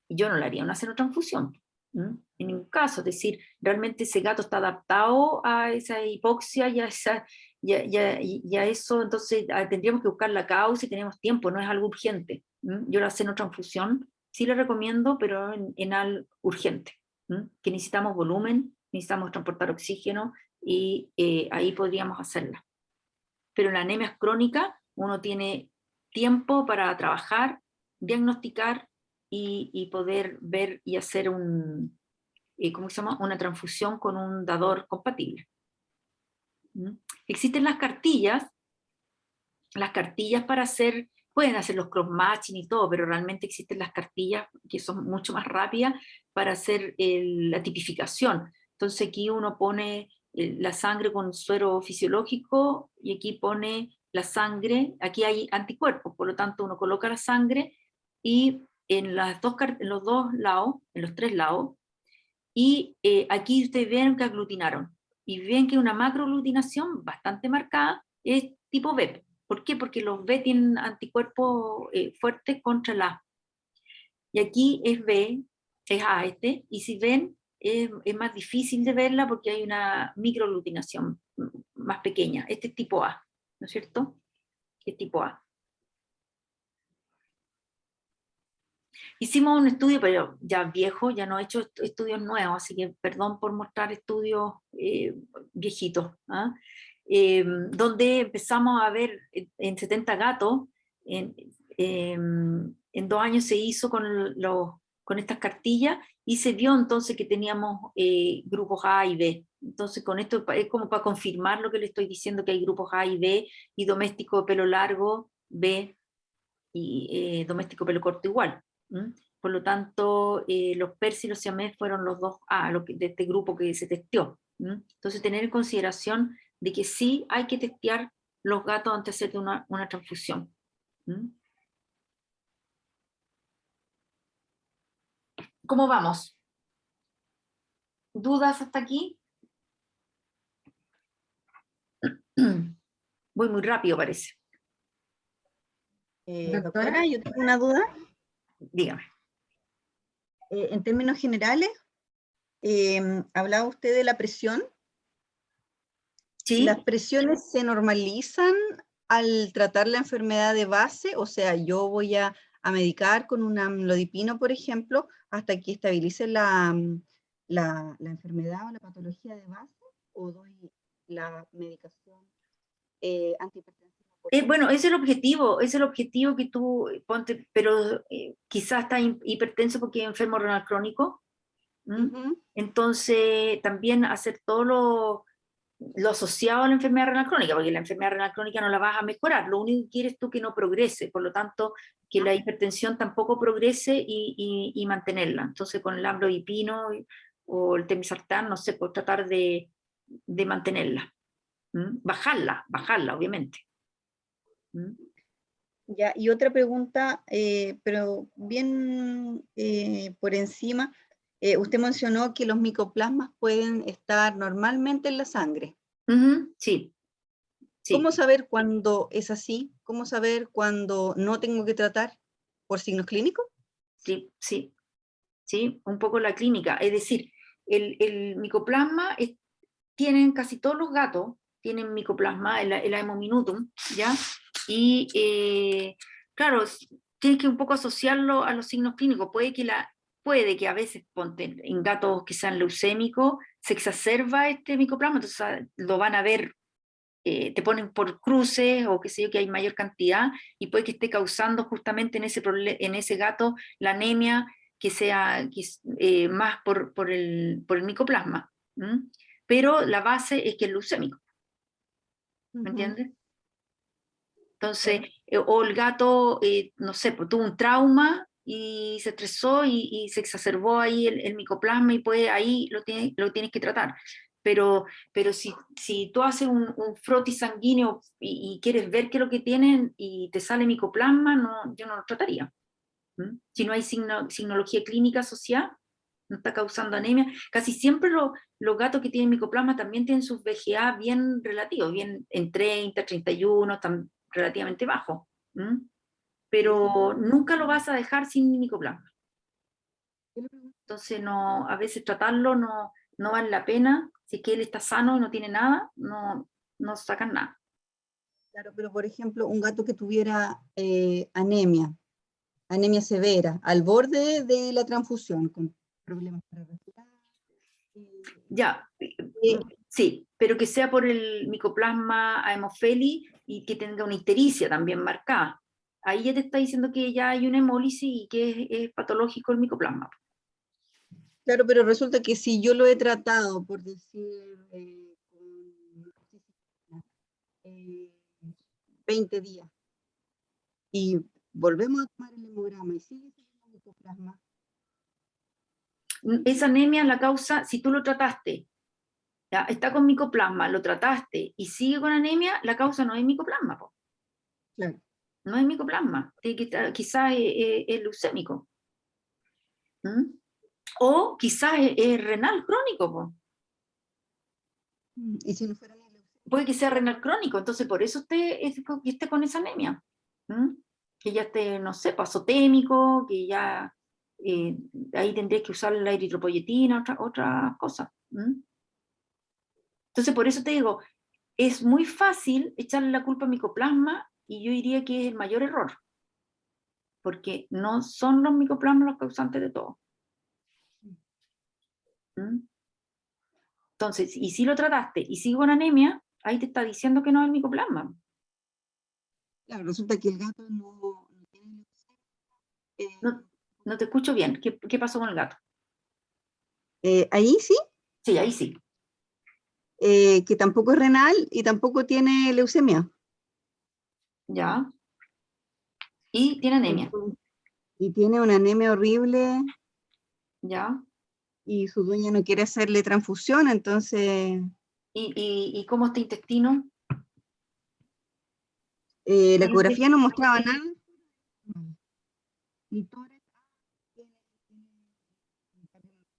Speaker 1: yo no le haría una xenotransfusión. En ningún caso, es decir, realmente ese gato está adaptado a esa hipoxia y a esa y a eso, entonces tendríamos que buscar la causa y tenemos tiempo, no es algo urgente. Yo la xenotransfusión sí la recomiendo, pero en algo urgente, que necesitamos volumen, necesitamos transportar oxígeno, y ahí podríamos hacerla. Pero en la anemia crónica uno tiene tiempo para trabajar, diagnosticar y poder ver y hacer ¿cómo se llama? Una transfusión con un dador compatible. Existen las cartillas para hacer, pueden hacer los cross-matching y todo, pero realmente existen las cartillas que son mucho más rápidas para hacer la tipificación. Entonces aquí uno pone la sangre con suero fisiológico, y aquí pone la sangre, aquí hay anticuerpos, por lo tanto uno coloca la sangre y en los dos lados, en los tres lados, y aquí ustedes ven que aglutinaron, y ven que una macroaglutinación bastante marcada es tipo B. ¿Por qué? Porque los B tienen anticuerpos fuertes contra la A. Y aquí es B, es A y si ven, es más difícil de verla porque hay una microaglutinación más pequeña. Este es tipo A, ¿no es cierto? Es tipo A. Hicimos un estudio, pero ya viejo, ya no he hecho estudios nuevos, así que perdón por mostrar estudios viejitos, ¿ah? Donde empezamos a ver en 70 gatos, en, en 2 años se hizo con estas cartillas, y se vio entonces que teníamos grupos A y B. Entonces con esto es como para confirmar lo que le estoy diciendo, que hay grupos A y B, y doméstico de pelo largo B, y doméstico pelo corto igual. Por lo tanto, los persa y los siamés fueron los dos A de este grupo que se testeó. Entonces, tener en consideración de que sí hay que testear los gatos antes de hacer una transfusión. ¿Cómo vamos? ¿Dudas hasta aquí? Voy muy rápido, parece.
Speaker 2: Doctora, yo tengo una duda.
Speaker 1: Dígame.
Speaker 2: En términos generales, hablaba usted de la presión.
Speaker 1: ¿Sí?
Speaker 2: ¿Las presiones se normalizan al tratar la enfermedad de base? O sea, yo voy a medicar con un amlodipino, por ejemplo, hasta que estabilice la enfermedad o la patología de base, o doy la medicación antihipertensiva.
Speaker 1: Bueno, ese es el objetivo que tú ponte, pero quizás está hipertenso porque es enfermo renal crónico. Entonces, también hacer todo lo asociado a la enfermedad renal crónica, porque la enfermedad renal crónica no la vas a mejorar, lo único que quieres tú es que no progrese, por lo tanto, que la hipertensión tampoco progrese, y mantenerla. Entonces, con el amlodipino o el temizartán, no sé, pues tratar de mantenerla. Bajarla, obviamente.
Speaker 2: Ya, y otra pregunta, pero bien por encima. Usted mencionó que los micoplasmas pueden estar normalmente en la sangre.
Speaker 1: Sí, sí.
Speaker 2: ¿Cómo saber cuándo es así? ¿Cómo saber cuándo no tengo que tratar por signos clínicos?
Speaker 1: Sí, un poco la clínica. Es decir, el micoplasma tienen casi todos los gatos, tienen micoplasma, el Haemominutum, ¿ya? Y claro, tienes que un poco asociarlo a los signos clínicos. Puede que a veces, ponte, en gatos que sean leucémicos, se exacerba este micoplasma, entonces lo van a ver te ponen por cruces o qué sé yo, que hay mayor cantidad, y puede que esté causando justamente en ese gato la anemia que sea más por el micoplasma. ¿Mm? Pero la base es que es leucémico, ¿me entiendes? Entonces, o el gato, no sé, pues, tuvo un trauma y se estresó y se exacerbó ahí el micoplasma y pues ahí lo tienes que tratar. Pero si tú haces un frotis sanguíneo y quieres ver qué es lo que tienen y te sale micoplasma, no, yo no lo trataría. ¿Mm? Si no hay signología clínica asociada, no está causando anemia. Casi siempre los gatos que tienen micoplasma también tienen sus VGA bien relativos, bien en 30, 31, están relativamente bajos. ¿Mm? Pero nunca lo vas a dejar sin micoplasma. Entonces, no, a veces tratarlo no vale la pena. Si es que él está sano y no tiene nada, no sacan nada.
Speaker 2: Claro, pero por ejemplo, un gato que tuviera anemia severa, al borde de la transfusión, con problemas para respirar.
Speaker 1: Ya, sí, pero que sea por el micoplasma haemophili y que tenga una ictericia también marcada. Ahí ya te está diciendo que ya hay una hemólisis y que es patológico el micoplasma.
Speaker 2: Claro, pero resulta que si yo lo he tratado, por decir, con 20 días, y volvemos a tomar el hemograma y sigue siendo micoplasma.
Speaker 1: Esa anemia la causa, si tú lo trataste, ya, está con micoplasma, lo trataste y sigue con anemia, la causa no es micoplasma, po.
Speaker 2: Claro.
Speaker 1: No es micoplasma, quizás es leucémico. ¿Mm? O quizás es renal crónico, po.
Speaker 2: Y si no fuera ni
Speaker 1: Puede que sea renal crónico, entonces por eso esté con esa anemia. ¿Mm? Que ya esté, no sé, pasotémico, que ya ahí tendrías que usar la eritropoyetina, otra cosa. ¿Mm? Entonces por eso te digo, es muy fácil echarle la culpa a micoplasma y yo diría que es el mayor error, porque no son los micoplasmas los causantes de todo. ¿Mm? Entonces, y si lo trataste y sigue con anemia, ahí te está diciendo que no es el micoplasma.
Speaker 2: Claro, resulta que el gato no tiene
Speaker 1: No, no te escucho bien. ¿Qué pasó con el gato?
Speaker 2: ahí sí,
Speaker 1: Sí, ahí sí.
Speaker 2: que tampoco es renal y tampoco tiene leucemia.
Speaker 1: Ya. Y tiene anemia.
Speaker 2: Entonces, y tiene una anemia horrible
Speaker 1: Ya.
Speaker 2: y su dueña no quiere hacerle transfusión, entonces
Speaker 1: ¿Y cómo está intestino?
Speaker 2: la ecografía no mostraba nada. Y tórax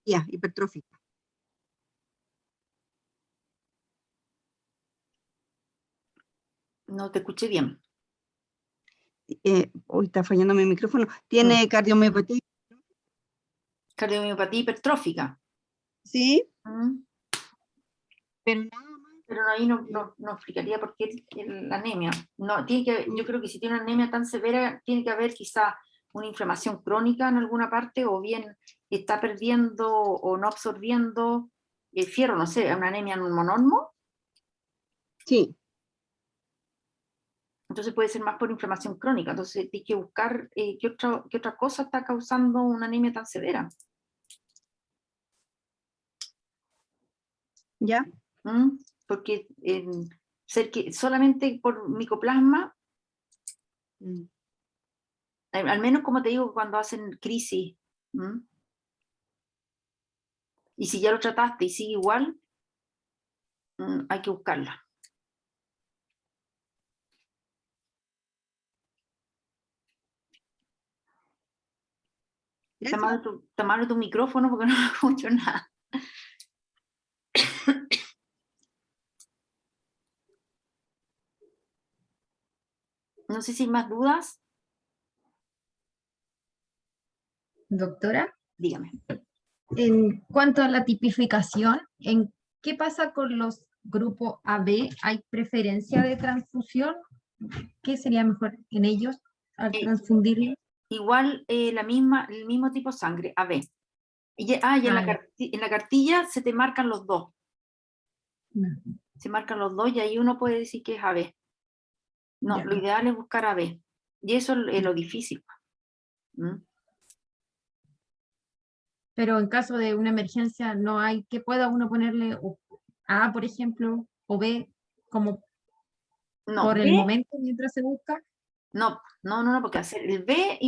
Speaker 2: ya, hipertrófica.
Speaker 1: No te escuché bien.
Speaker 2: Hoy está fallando mi micrófono. Tiene cardiomiopatía.
Speaker 1: Cardiomiopatía hipertrófica.
Speaker 2: Sí,
Speaker 1: Mm.
Speaker 2: pero nada más.
Speaker 1: Pero ahí no explicaría por qué la anemia. No, yo creo que si tiene una anemia tan severa, tiene que haber quizá una inflamación crónica en alguna parte, o bien está perdiendo o no absorbiendo fierro, no sé, una anemia en un monormo.
Speaker 2: Sí,
Speaker 1: Entonces puede ser más por inflamación crónica. Entonces hay que buscar qué otra cosa está causando una anemia tan severa.
Speaker 2: ya.
Speaker 1: ¿Mm? Porque ser que solamente por micoplasma, al menos como te digo, cuando hacen crisis, ¿Mm? Y si ya lo trataste y sigue igual, hay que buscarla.
Speaker 2: Gracias.
Speaker 1: Está malo tu micrófono porque no escucho nada. No sé si hay más dudas.
Speaker 3: Doctora,
Speaker 1: Dígame.
Speaker 3: en cuanto a la tipificación, ¿qué pasa con los grupos AB? ¿Hay preferencia de transfusión? ¿Qué sería mejor en ellos al transfundirlos?
Speaker 1: Igual el mismo tipo de sangre, AB. Y en
Speaker 3: Ah, ya.
Speaker 1: en la cartilla se te marcan los dos.
Speaker 3: Mm.
Speaker 1: se marcan los dos y ahí uno puede decir que es AB. No,
Speaker 3: Ya.
Speaker 1: lo ideal es buscar AB. Y eso es lo difícil. ¿Mm?
Speaker 3: Pero en caso de una emergencia no hay que pueda uno ponerle A, por ejemplo, o B, como
Speaker 1: No,
Speaker 3: por el
Speaker 1: B,
Speaker 3: momento mientras se busca.
Speaker 1: no, porque hacer el B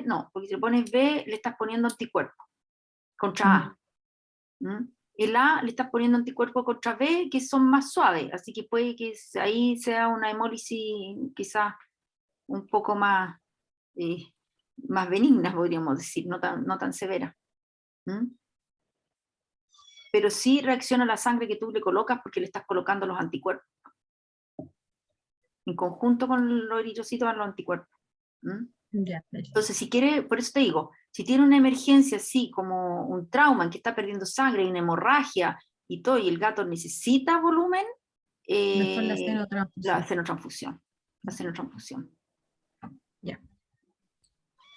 Speaker 1: no, porque si le pones B le estás poniendo anticuerpo contra A. ¿Mm? El A le estás poniendo anticuerpo contra B que son más suaves, así que puede que ahí sea una hemólisis quizás un poco más, más benigna, podríamos decir, no tan severa. ¿Mm? Pero sí reacciona la sangre que tú le colocas porque le estás colocando los anticuerpos. En conjunto con los eritrocitos van los anticuerpos. ¿Mm?
Speaker 3: Ya, perfecto.
Speaker 1: Entonces, si quiere, por eso te digo, si tiene una emergencia así como un trauma en que está perdiendo sangre, una hemorragia y todo, y el gato necesita volumen,
Speaker 3: Mejor la
Speaker 1: la
Speaker 3: xenotransfusión.
Speaker 1: xenotransfusión. La xenotransfusión.
Speaker 3: Ya,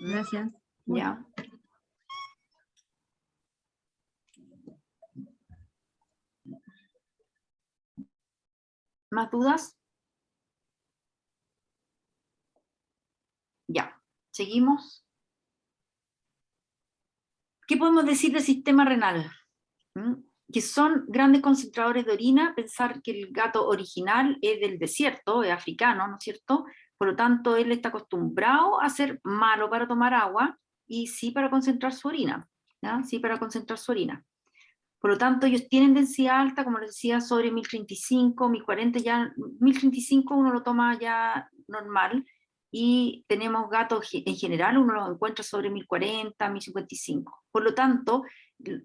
Speaker 1: ¿Mm?
Speaker 3: gracias.
Speaker 1: ¿Ya? ¿Más dudas? Ya, seguimos. ¿Qué podemos decir del sistema renal? ¿Mm? Que son grandes concentradores de orina. Pensar que el gato original es del desierto, es africano, ¿no es cierto? Por lo tanto, él está acostumbrado a ser malo para tomar agua y sí para concentrar su orina, ¿ya? Sí para concentrar su orina. Por lo tanto, ellos tienen densidad alta, como les decía, sobre 1035, 1040, ya 1035 uno lo toma ya normal, y tenemos gatos en general, uno los encuentra sobre 1040, 1055. Por lo tanto,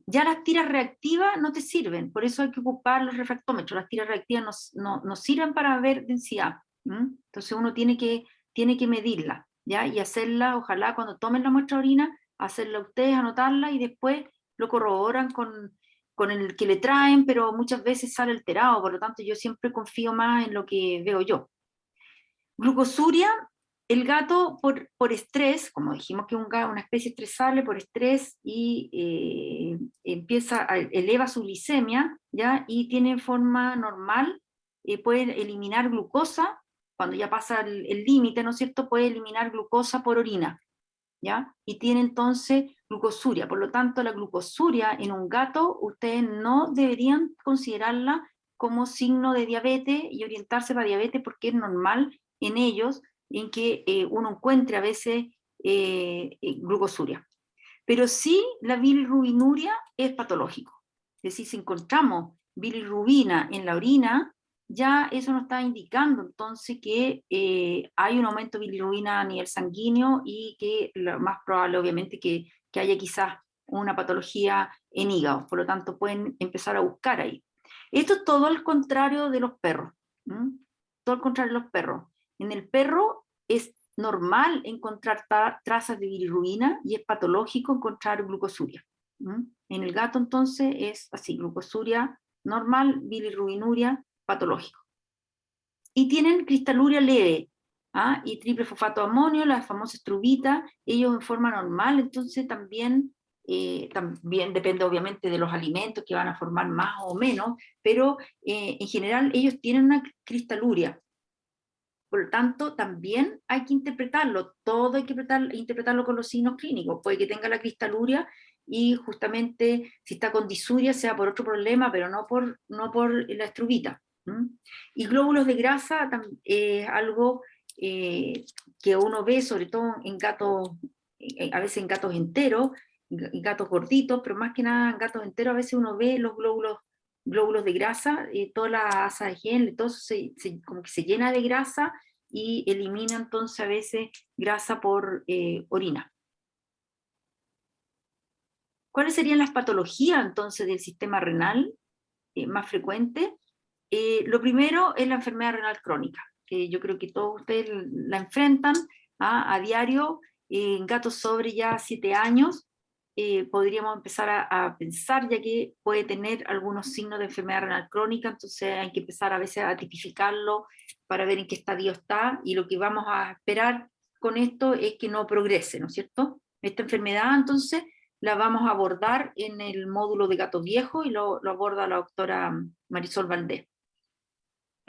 Speaker 1: ya las tiras reactivas no te sirven, por eso hay que ocupar los refractómetros. Las tiras reactivas no sirven para ver densidad. Entonces uno tiene que medirla, ¿ya? Y hacerla, ojalá cuando tomen la muestra de orina, hacerla ustedes, anotarla y después lo corroboran con el que le traen, pero muchas veces sale alterado, por lo tanto yo siempre confío más en lo que veo yo. Glucosuria, el gato por estrés, como dijimos que es una especie estresable por estrés y eleva su glicemia, ¿ya? Y tiene forma normal, puede eliminar glucosa, cuando ya pasa el límite, ¿no es cierto? Puede eliminar glucosa por orina, ¿ya? Y tiene entonces glucosuria. Por lo tanto, la glucosuria en un gato, ustedes no deberían considerarla como signo de diabetes y orientarse para diabetes, porque es normal en ellos en que uno encuentre a veces glucosuria. Pero sí, la bilirrubinuria es patológico. Es decir, si encontramos bilirrubina en la orina, ya eso nos está indicando entonces que hay un aumento de bilirrubina a nivel sanguíneo y que lo más probable, obviamente, que haya quizás una patología en hígado. Por lo tanto, pueden empezar a buscar ahí. Esto es todo al contrario de los perros. Todo al contrario de los perros. En el perro es normal encontrar trazas de bilirrubina y es patológico encontrar glucosuria. En el gato entonces es así, glucosuria normal, bilirrubinuria patológico. Y tienen cristaluria leve, y triple fosfato de amonio, la famosa estrubita, ellos en forma normal, entonces también depende obviamente de los alimentos que van a formar más o menos, pero en general ellos tienen una cristaluria. Por lo tanto, también hay que interpretarlo, todo hay que interpretarlo con los signos clínicos. Puede que tenga la cristaluria y justamente si está con disuria sea por otro problema, pero no por la estrubita. Y glóbulos de grasa es algo que uno ve sobre todo en gatos, a veces en gatos enteros, en gatos gorditos, pero más que nada en gatos enteros a veces uno ve los glóbulos de grasa, toda la asa de Henle, todo eso como que se llena de grasa y elimina entonces a veces grasa por orina. ¿Cuáles serían las patologías entonces del sistema renal más frecuentes? Lo primero es la enfermedad renal crónica, que yo creo que todos ustedes la enfrentan a diario. En gatos sobre ya 7 años, podríamos empezar a pensar, ya que puede tener algunos signos de enfermedad renal crónica, entonces hay que empezar a veces a tipificarlo para ver en qué estadio está, y lo que vamos a esperar con esto es que no progrese, ¿no es cierto? Esta enfermedad entonces la vamos a abordar en el módulo de gatos viejos y lo aborda la doctora Marisol Valdés.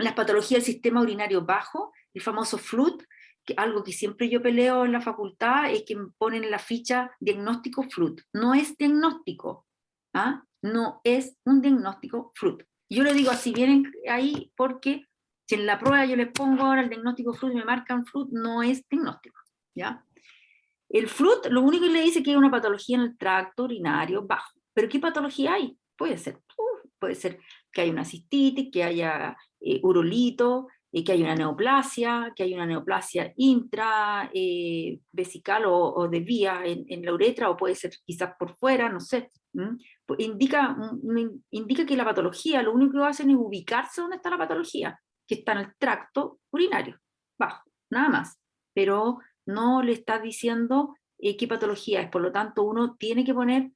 Speaker 1: Las patologías del sistema urinario bajo, el famoso FLUT, que algo que siempre yo peleo en la facultad, es que me ponen en la ficha diagnóstico FLUT. No es diagnóstico, ¿ah? No es un diagnóstico FLUT. Yo lo digo así, vienen ahí porque si en la prueba yo les pongo ahora el diagnóstico FLUT y me marcan FLUT, no es diagnóstico, ¿ya? El FLUT lo único que le dice que hay una patología en el tracto urinario bajo. ¿Pero qué patología hay? Puede ser que haya una cistitis, que haya urolito, que haya una neoplasia intravesical o de vía en la uretra, o puede ser quizás por fuera, no sé. Pues indica que la patología, lo único que hacen es ubicarse donde está la patología, que está en el tracto urinario bajo, nada más. Pero no le está diciendo qué patología es, por lo tanto uno tiene que poner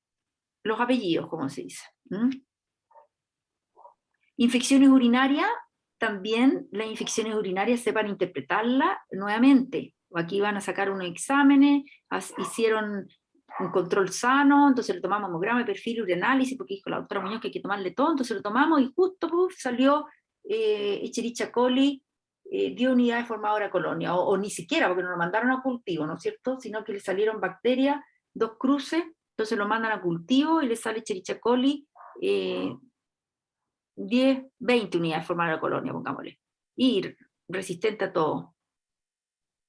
Speaker 1: los apellidos, como se dice. Infecciones urinarias, también las infecciones urinarias sepan interpretarlas nuevamente. Aquí van a sacar unos exámenes, hicieron un control sano, entonces le tomamos mamograma, perfil, urinálisis, porque dijo la doctora Muñoz que hay que tomarle todo, entonces lo tomamos y justo salió Escherichia coli, 10 unidades formadoras de colonia, o ni siquiera, porque no lo mandaron a cultivo, ¿no es cierto? Sino que le salieron bacterias, 2 cruces, entonces lo mandan a cultivo y le sale Escherichia coli, 10, 20 unidades formadoras de colonia, pongámosle, y resistente a todo.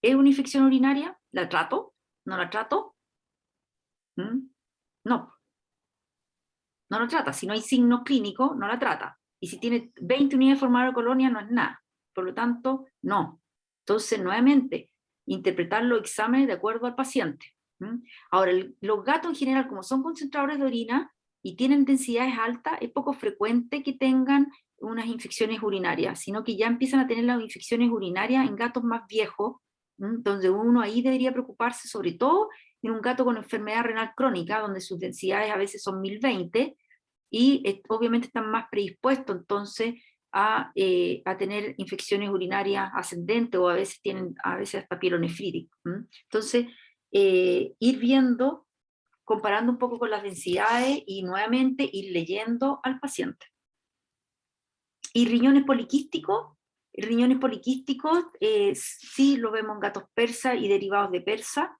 Speaker 1: ¿Es una infección urinaria? ¿La trato? ¿No la trato? No. No la trata. Si no hay signos clínicos, no la trata. Y si tiene 20 unidades formadoras de colonia, no es nada. Por lo tanto, no. Entonces, nuevamente, interpretar los exámenes de acuerdo al paciente. Ahora, los gatos en general, como son concentradores de orina y tienen densidades altas, es poco frecuente que tengan unas infecciones urinarias, sino que ya empiezan a tener las infecciones urinarias en gatos más viejos, donde uno ahí debería preocuparse sobre todo en un gato con enfermedad renal crónica, donde sus densidades a veces son 1020, y obviamente están más predispuestos entonces a tener infecciones urinarias ascendentes, o a veces hasta pielonefritis. Entonces, ir viendo, comparando un poco con las densidades, y nuevamente ir leyendo al paciente. Y riñones poliquísticos, sí lo vemos en gatos persas y derivados de persa.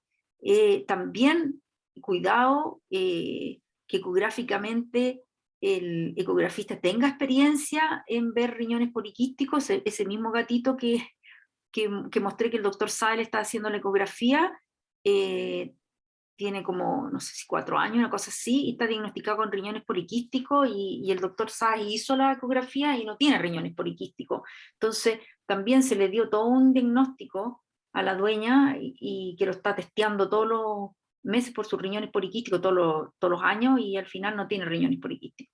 Speaker 1: También, cuidado, que ecográficamente el ecografista tenga experiencia en ver riñones poliquísticos. Ese mismo gatito que mostré que el doctor Sáenz está haciendo la ecografía, tiene como, no sé si 4 años, una cosa así, y está diagnosticado con riñones poliquísticos, y el doctor Sáenz hizo la ecografía y no tiene riñones poliquísticos. Entonces, también se le dio todo un diagnóstico a la dueña, y que lo está testeando todos los meses por sus riñones poliquísticos, todos los años, y al final no tiene riñones poliquísticos.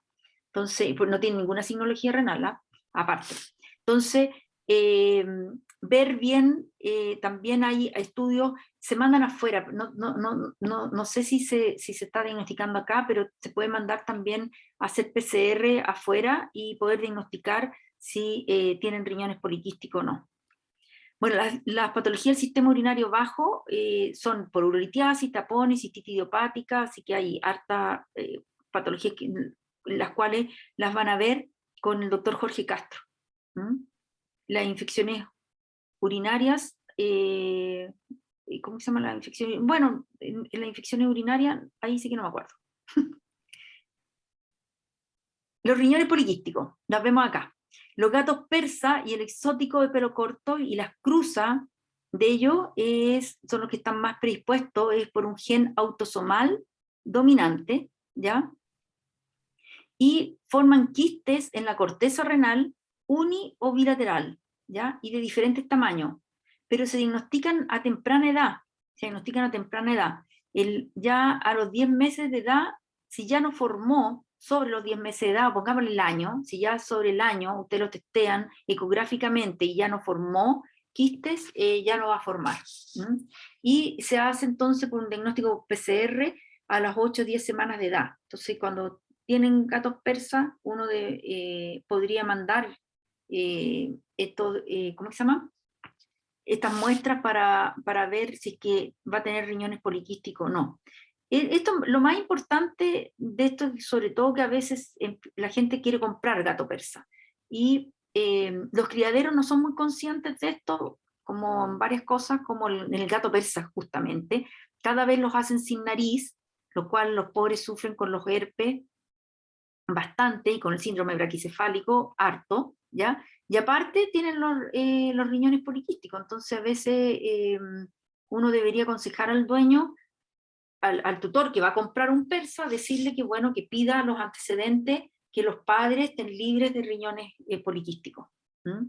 Speaker 1: Entonces, pues no tiene ninguna signología renal, aparte. Entonces, ver bien, también hay estudios, se mandan afuera, no sé si se está diagnosticando acá, pero se puede mandar también a hacer PCR afuera y poder diagnosticar si tienen riñones poliquísticos o no. Bueno, las patologías del sistema urinario bajo son por urolitiasis, tapones, cistitis idiopática, así que hay harta patologías las cuales las van a ver con el doctor Jorge Castro. Las infecciones urinarias, ¿cómo se llama la infección? Bueno, en las infecciones urinarias, ahí sí que no me acuerdo. Los riñones poliquísticos, las vemos acá. Los gatos persa y el exótico de pelo corto y las cruzas de ellos son los que están más predispuestos, es por un gen autosomal dominante, ¿ya? Y forman quistes en la corteza renal uni o bilateral, ¿ya? Y de diferentes tamaños, pero se diagnostican a temprana edad, ya a los 10 meses de edad, si ya no formó sobre los 10 meses de edad, pongámosle el año, si ya sobre el año ustedes lo testean ecográficamente y ya no formó quistes, ya no va a formar. Y se hace entonces por un diagnóstico PCR a las 8 o 10 semanas de edad. Entonces, cuando tienen gatos persas, uno podría mandar ¿cómo se llama? Estas muestras para ver si es que va a tener riñones poliquísticos o no. Lo más importante de esto es sobre todo que a veces la gente quiere comprar gato persa, y los criaderos no son muy conscientes de esto, como en varias cosas, como en el gato persa justamente. Cada vez los hacen sin nariz, lo cual los pobres sufren con los herpes bastante, y con el síndrome braquicefálico harto, ¿ya? Y aparte tienen los riñones poliquísticos, entonces a veces uno debería aconsejar al dueño, al tutor que va a comprar un persa, decirle que bueno, que pida los antecedentes, que los padres estén libres de riñones poliquísticos. ¿Mm?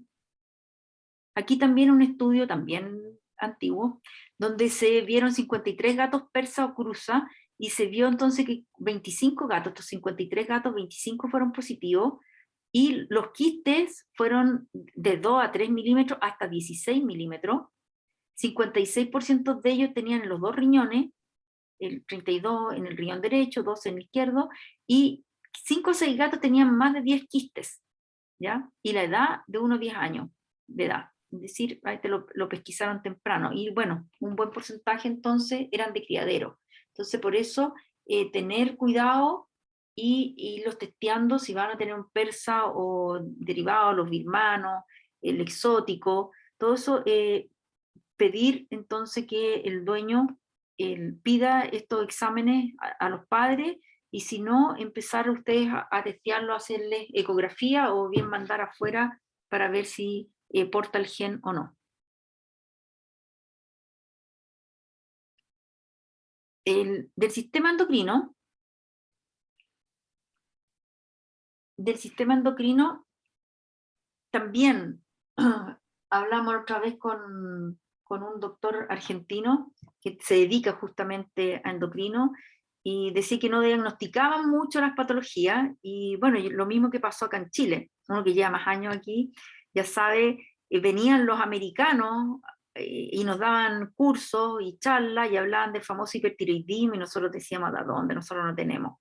Speaker 1: Aquí también un estudio también antiguo, donde se vieron 53 gatos persa o cruza, y se vio entonces que 25 gatos, estos 53 gatos, 25 fueron positivos, y los quistes fueron de 2 a 3 milímetros hasta 16 milímetros, 56% de ellos tenían en los dos riñones, el 32 en el riñón derecho, 12 en el izquierdo, y 5 o 6 gatos tenían más de 10 quistes, ¿ya? Y la edad de unos 10 años de edad. Es decir, ahí te lo pesquisaron temprano. Y bueno, un buen porcentaje entonces eran de criadero. Entonces por eso tener cuidado y los testeando si van a tener un persa o derivado, los birmanos, el exótico, todo eso, pedir entonces que el dueño pida estos exámenes a los padres, y si no, empezar ustedes a testearlo, a hacerles ecografía o bien mandar afuera para ver si porta el gen o no. Del sistema endocrino, también hablamos otra vez con un doctor argentino que se dedica justamente a endocrino, y decía que no diagnosticaban mucho las patologías, y bueno, lo mismo que pasó acá en Chile, uno que lleva más años aquí, ya sabe, venían los americanos y nos daban cursos y charlas y hablaban del famoso hipertiroidismo, y nosotros decíamos, ¿de dónde? Nosotros no tenemos.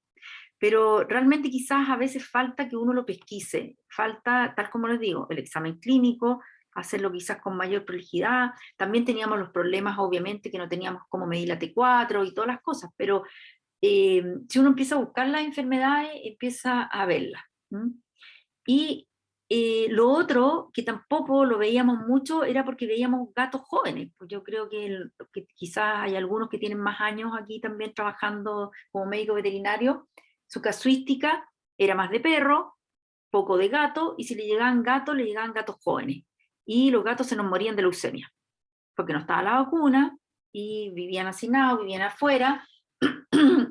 Speaker 1: Pero realmente quizás a veces falta que uno lo pesquise, falta, tal como les digo, el examen clínico, hacerlo quizás con mayor prolijidad. También teníamos los problemas, obviamente, que no teníamos cómo medir la T4 y todas las cosas, pero si uno empieza a buscar las enfermedades, empieza a verlas. Y lo otro, que tampoco lo veíamos mucho, era porque veíamos gatos jóvenes. Pues yo creo que quizás hay algunos que tienen más años aquí también trabajando como médico veterinario. Su casuística era más de perro, poco de gato, y si le llegaban gatos jóvenes. Y los gatos se nos morían de leucemia, porque no estaba la vacuna, y vivían hacinados, vivían afuera,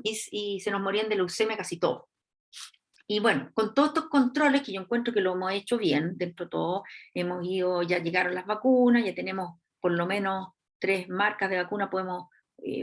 Speaker 1: y se nos morían de leucemia casi todos. Y bueno, con todos estos controles, que yo encuentro que lo hemos hecho bien, dentro de todo, hemos ido, ya llegaron las vacunas, ya tenemos por lo menos 3 marcas de vacuna, podemos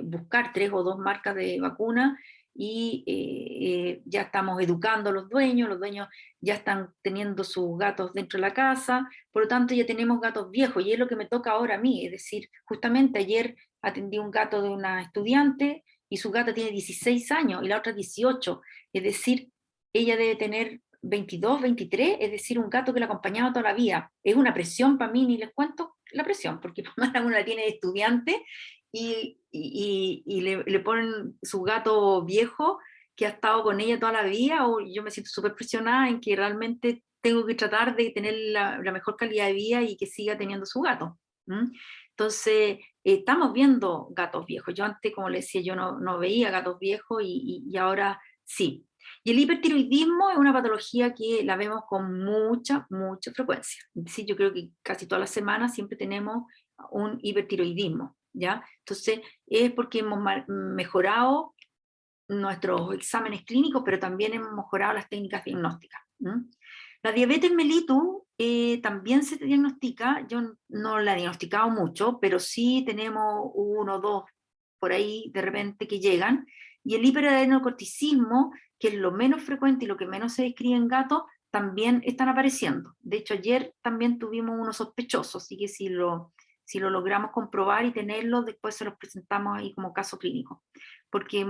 Speaker 1: buscar 3 o 2 marcas de vacuna, y ya estamos educando a los dueños ya están teniendo sus gatos dentro de la casa, por lo tanto ya tenemos gatos viejos, y es lo que me toca ahora a mí, es decir, justamente ayer atendí un gato de una estudiante, y su gata tiene 16 años, y la otra 18, es decir, ella debe tener 22, 23, es decir, un gato que la acompañaba toda la vida. Es una presión para mí, ni les cuento la presión, porque uno la tiene de estudiante, y le ponen su gato viejo que ha estado con ella toda la vida, o yo me siento súper presionada en que realmente tengo que tratar de tener la mejor calidad de vida y que siga teniendo su gato. Entonces, estamos viendo gatos viejos. Yo antes, como les decía, yo no veía gatos viejos, y ahora sí. Y el hipertiroidismo es una patología que la vemos con mucha frecuencia. Sí, yo creo que casi todas las semanas siempre tenemos un hipertiroidismo, ¿ya? Entonces, es porque hemos mejorado nuestros exámenes clínicos, pero también hemos mejorado las técnicas diagnósticas. La diabetes mellitus también se diagnostica, yo no la he diagnosticado mucho, pero sí tenemos 1 o 2 por ahí de repente que llegan, y el hiperadenocorticismo, que es lo menos frecuente y lo que menos se describe en gatos, también están apareciendo. De hecho, ayer también tuvimos unos sospechosos, así que si lo logramos comprobar y tenerlo, después se los presentamos ahí como caso clínico, porque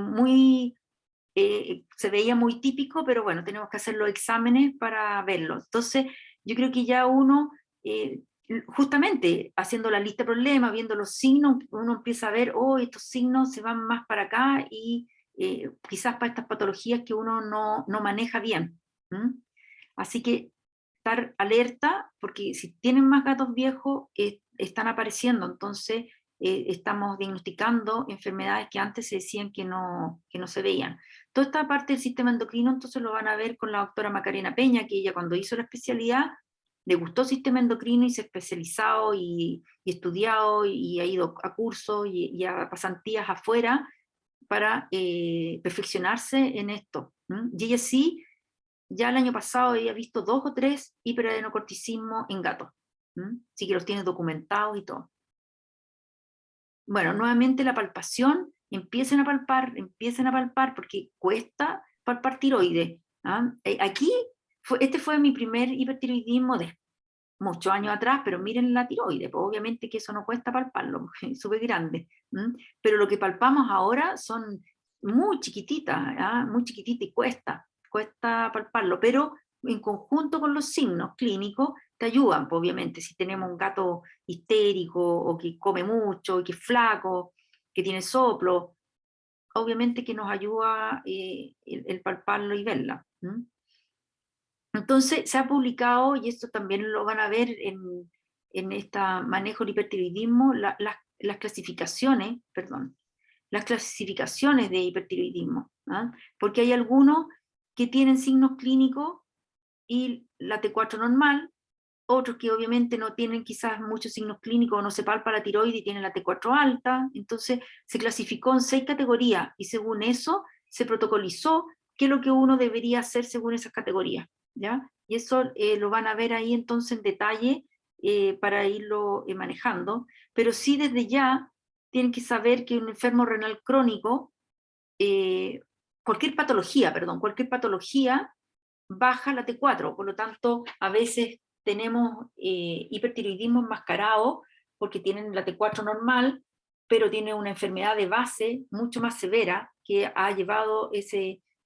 Speaker 1: se veía muy típico, pero bueno, tenemos que hacer los exámenes para verlo. Entonces, yo creo que ya uno, justamente haciendo la lista de problemas, viendo los signos, uno empieza a ver, oh, estos signos se van más para acá, y quizás para estas patologías que uno no maneja bien. Así que estar alerta, porque si tienen más gatos viejos, están apareciendo, entonces estamos diagnosticando enfermedades que antes se decían que no se veían. Toda esta parte del sistema endocrino, entonces lo van a ver con la doctora Macarena Peña, que ella cuando hizo la especialidad, le gustó sistema endocrino y se ha especializado y estudiado y ha ido a cursos y a pasantías afuera para perfeccionarse en esto. Y ella sí, ya el año pasado había visto 2 o 3 hiperadenocorticismo en gatos. Así que los tiene documentados y todo. Bueno, nuevamente la palpación, empiecen a palpar, porque cuesta palpar tiroides. Aquí, este fue mi primer hipertiroidismo de muchos años atrás, pero miren la tiroides, pues obviamente que eso no cuesta palparlo, es súper grande. Pero lo que palpamos ahora son muy chiquititas, muy chiquititas y cuesta palparlo, pero en conjunto con los signos clínicos te ayudan, pues, obviamente, si tenemos un gato histérico o que come mucho, que es flaco, que tiene soplo, obviamente que nos ayuda el palparlo y verla. Entonces se ha publicado, y esto también lo van a ver en este manejo del hipertiroidismo, las clasificaciones de hipertiroidismo, porque hay algunos que tienen signos clínicos y la T4 normal, otros que obviamente no tienen quizás muchos signos clínicos, no se palpa la tiroides y tienen la T4 alta. Entonces se clasificó en 6 categorías y según eso se protocolizó qué es lo que uno debería hacer según esas categorías, ¿ya? Y eso lo van a ver ahí entonces en detalle para irlo manejando, pero sí desde ya tienen que saber que un enfermo renal crónico, cualquier patología baja la T4, por lo tanto a veces tenemos hipertiroidismo enmascarado porque tienen la T4 normal, pero tiene una enfermedad de base mucho más severa que ha llevado esa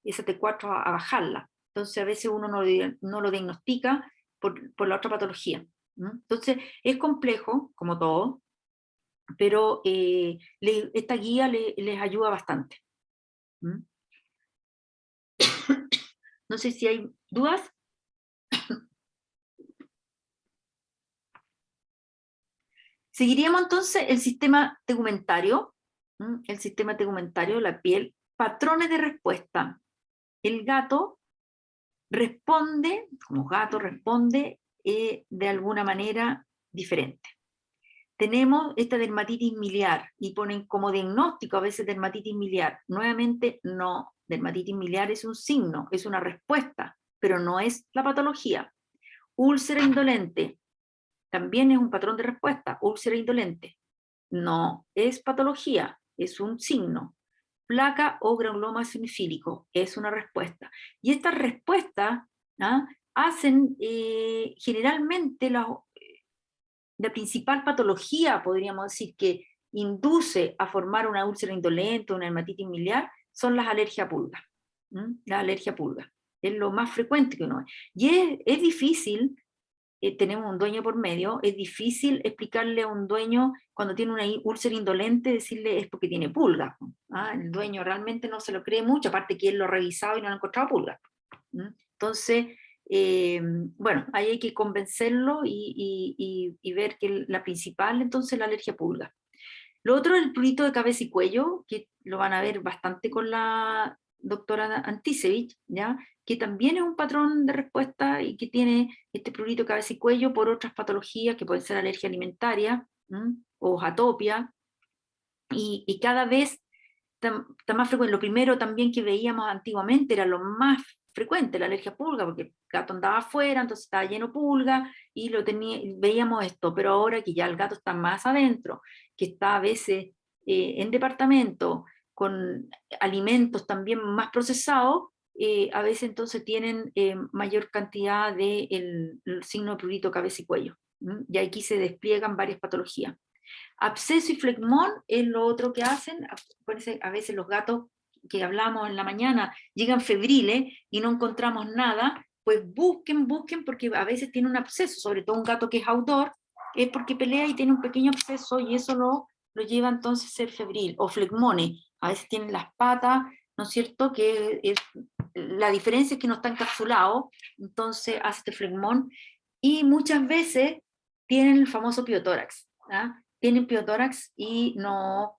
Speaker 1: T4 a bajarla. Entonces a veces uno no lo diagnostica por la otra patología. Entonces es complejo, como todo, pero esta guía les ayuda bastante. No sé si hay dudas. Seguiríamos entonces el sistema tegumentario, la piel, patrones de respuesta. El gato responde, como gato responde de alguna manera diferente. Tenemos esta dermatitis miliar y ponen como diagnóstico a veces dermatitis miliar. Nuevamente no, dermatitis miliar es un signo, es una respuesta, pero no es la patología. Úlcera indolente, también es un patrón de respuesta, úlcera indolente. No es patología, es un signo. Placa o granuloma semifílico, es una respuesta. Y estas respuestas hacen generalmente la principal patología, podríamos decir, que induce a formar una úlcera indolente, una dermatitis miliar, son las alergias a pulgas. La alergia a pulgas es lo más frecuente que uno ve. Y es difícil, tenemos un dueño por medio, es difícil explicarle a un dueño cuando tiene una úlcera indolente, decirle es porque tiene pulgas. El dueño realmente no se lo cree mucho, aparte que él lo ha revisado y no ha encontrado pulgas. Entonces, bueno, ahí hay que convencerlo y ver que la principal entonces es la alergia a pulga. Lo otro es el prurito de cabeza y cuello, que lo van a ver bastante con la doctora Antisevich, ¿ya? Que también es un patrón de respuesta y que tiene este prurito de cabeza y cuello por otras patologías que pueden ser alergia alimentaria o atopia, y cada vez está más frecuente. Lo primero también que veíamos antiguamente era lo más frecuente, la alergia a pulga, porque el gato andaba afuera, entonces estaba lleno de pulga, y veíamos esto, pero ahora que ya el gato está más adentro, que está a veces en departamento, con alimentos también más procesados, a veces entonces tienen mayor cantidad de el signo de prurito, cabeza y cuello. Y aquí se despliegan varias patologías. Absceso y flegmón es lo otro que hacen. A veces los gatos que hablamos en la mañana llegan febriles y no encontramos nada, pues busquen, porque a veces tiene un absceso, sobre todo un gato que es outdoor, es porque pelea y tiene un pequeño absceso y eso lo lleva entonces a ser febril. O flegmones, a veces tienen las patas, ¿no es cierto? Que la diferencia es que no está encapsulado, entonces hace este flegmón, y muchas veces tienen el famoso piotórax, ¿ah? Tienen piotórax y no,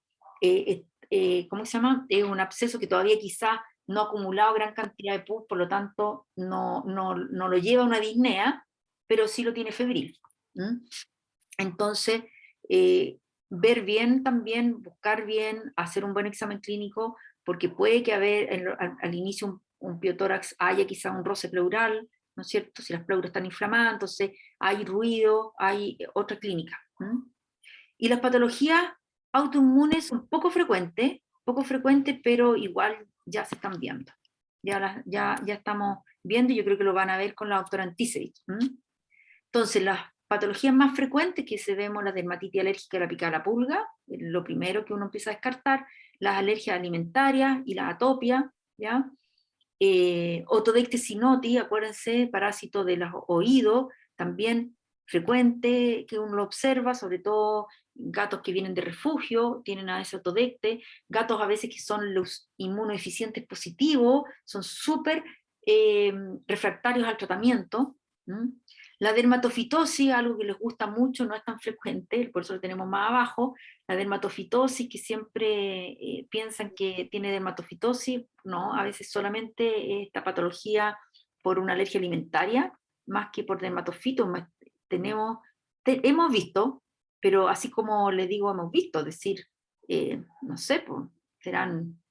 Speaker 1: ¿cómo se llama? Es un absceso que todavía quizá no ha acumulado gran cantidad de pus, por lo tanto no lo lleva a una disnea, pero sí lo tiene febril. Entonces, ver bien también, buscar bien, hacer un buen examen clínico, porque puede que al inicio un piotórax haya quizá un roce pleural, ¿no es cierto? Si las pleuras están inflamadas, entonces hay ruido, hay otra clínica. Y las patologías autoinmunes son poco frecuentes, pero igual ya se están viendo. Ya estamos viendo, y yo creo que lo van a ver con la doctora Antisevich. Entonces, las patologías más frecuentes que se vemos, la dermatitis alérgica a la picada de la pulga, lo primero que uno empieza a descartar, las alergias alimentarias y la atopia, ¿ya? Otodectes cynoti, acuérdense, parásito de los oídos, también frecuente que uno lo observa, sobre todo gatos que vienen de refugio, tienen a ese otodecte, gatos a veces que son los inmunodeficientes positivos, son súper refractarios al tratamiento. La dermatofitosis, algo que les gusta mucho, no es tan frecuente, por eso lo tenemos más abajo. La dermatofitosis, que siempre piensan que tiene dermatofitosis, no, a veces solamente esta patología por una alergia alimentaria, más que por dermatofitos. Hemos visto, pero así como le digo, hemos visto, es decir, no sé, pues, serán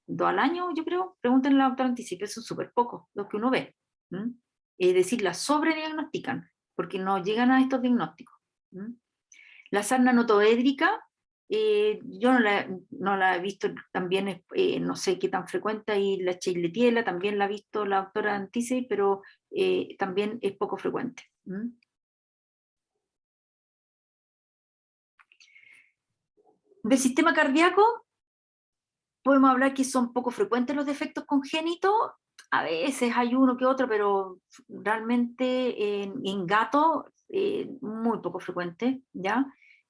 Speaker 1: 2 al año, yo creo, pregúntenle a la doctora Anticipe, son súper pocos los que uno ve. Es decir, la sobrediagnostican, porque no llegan a estos diagnósticos. La sarna notoédrica, yo no la he visto, también no sé qué tan frecuente, y la Escherichia también la ha visto la doctora Antisei, pero también es poco frecuente. Del sistema cardíaco, podemos hablar que son poco frecuentes los defectos congénitos, a veces hay uno que otro, pero realmente en gatos muy poco frecuente, ¿ya?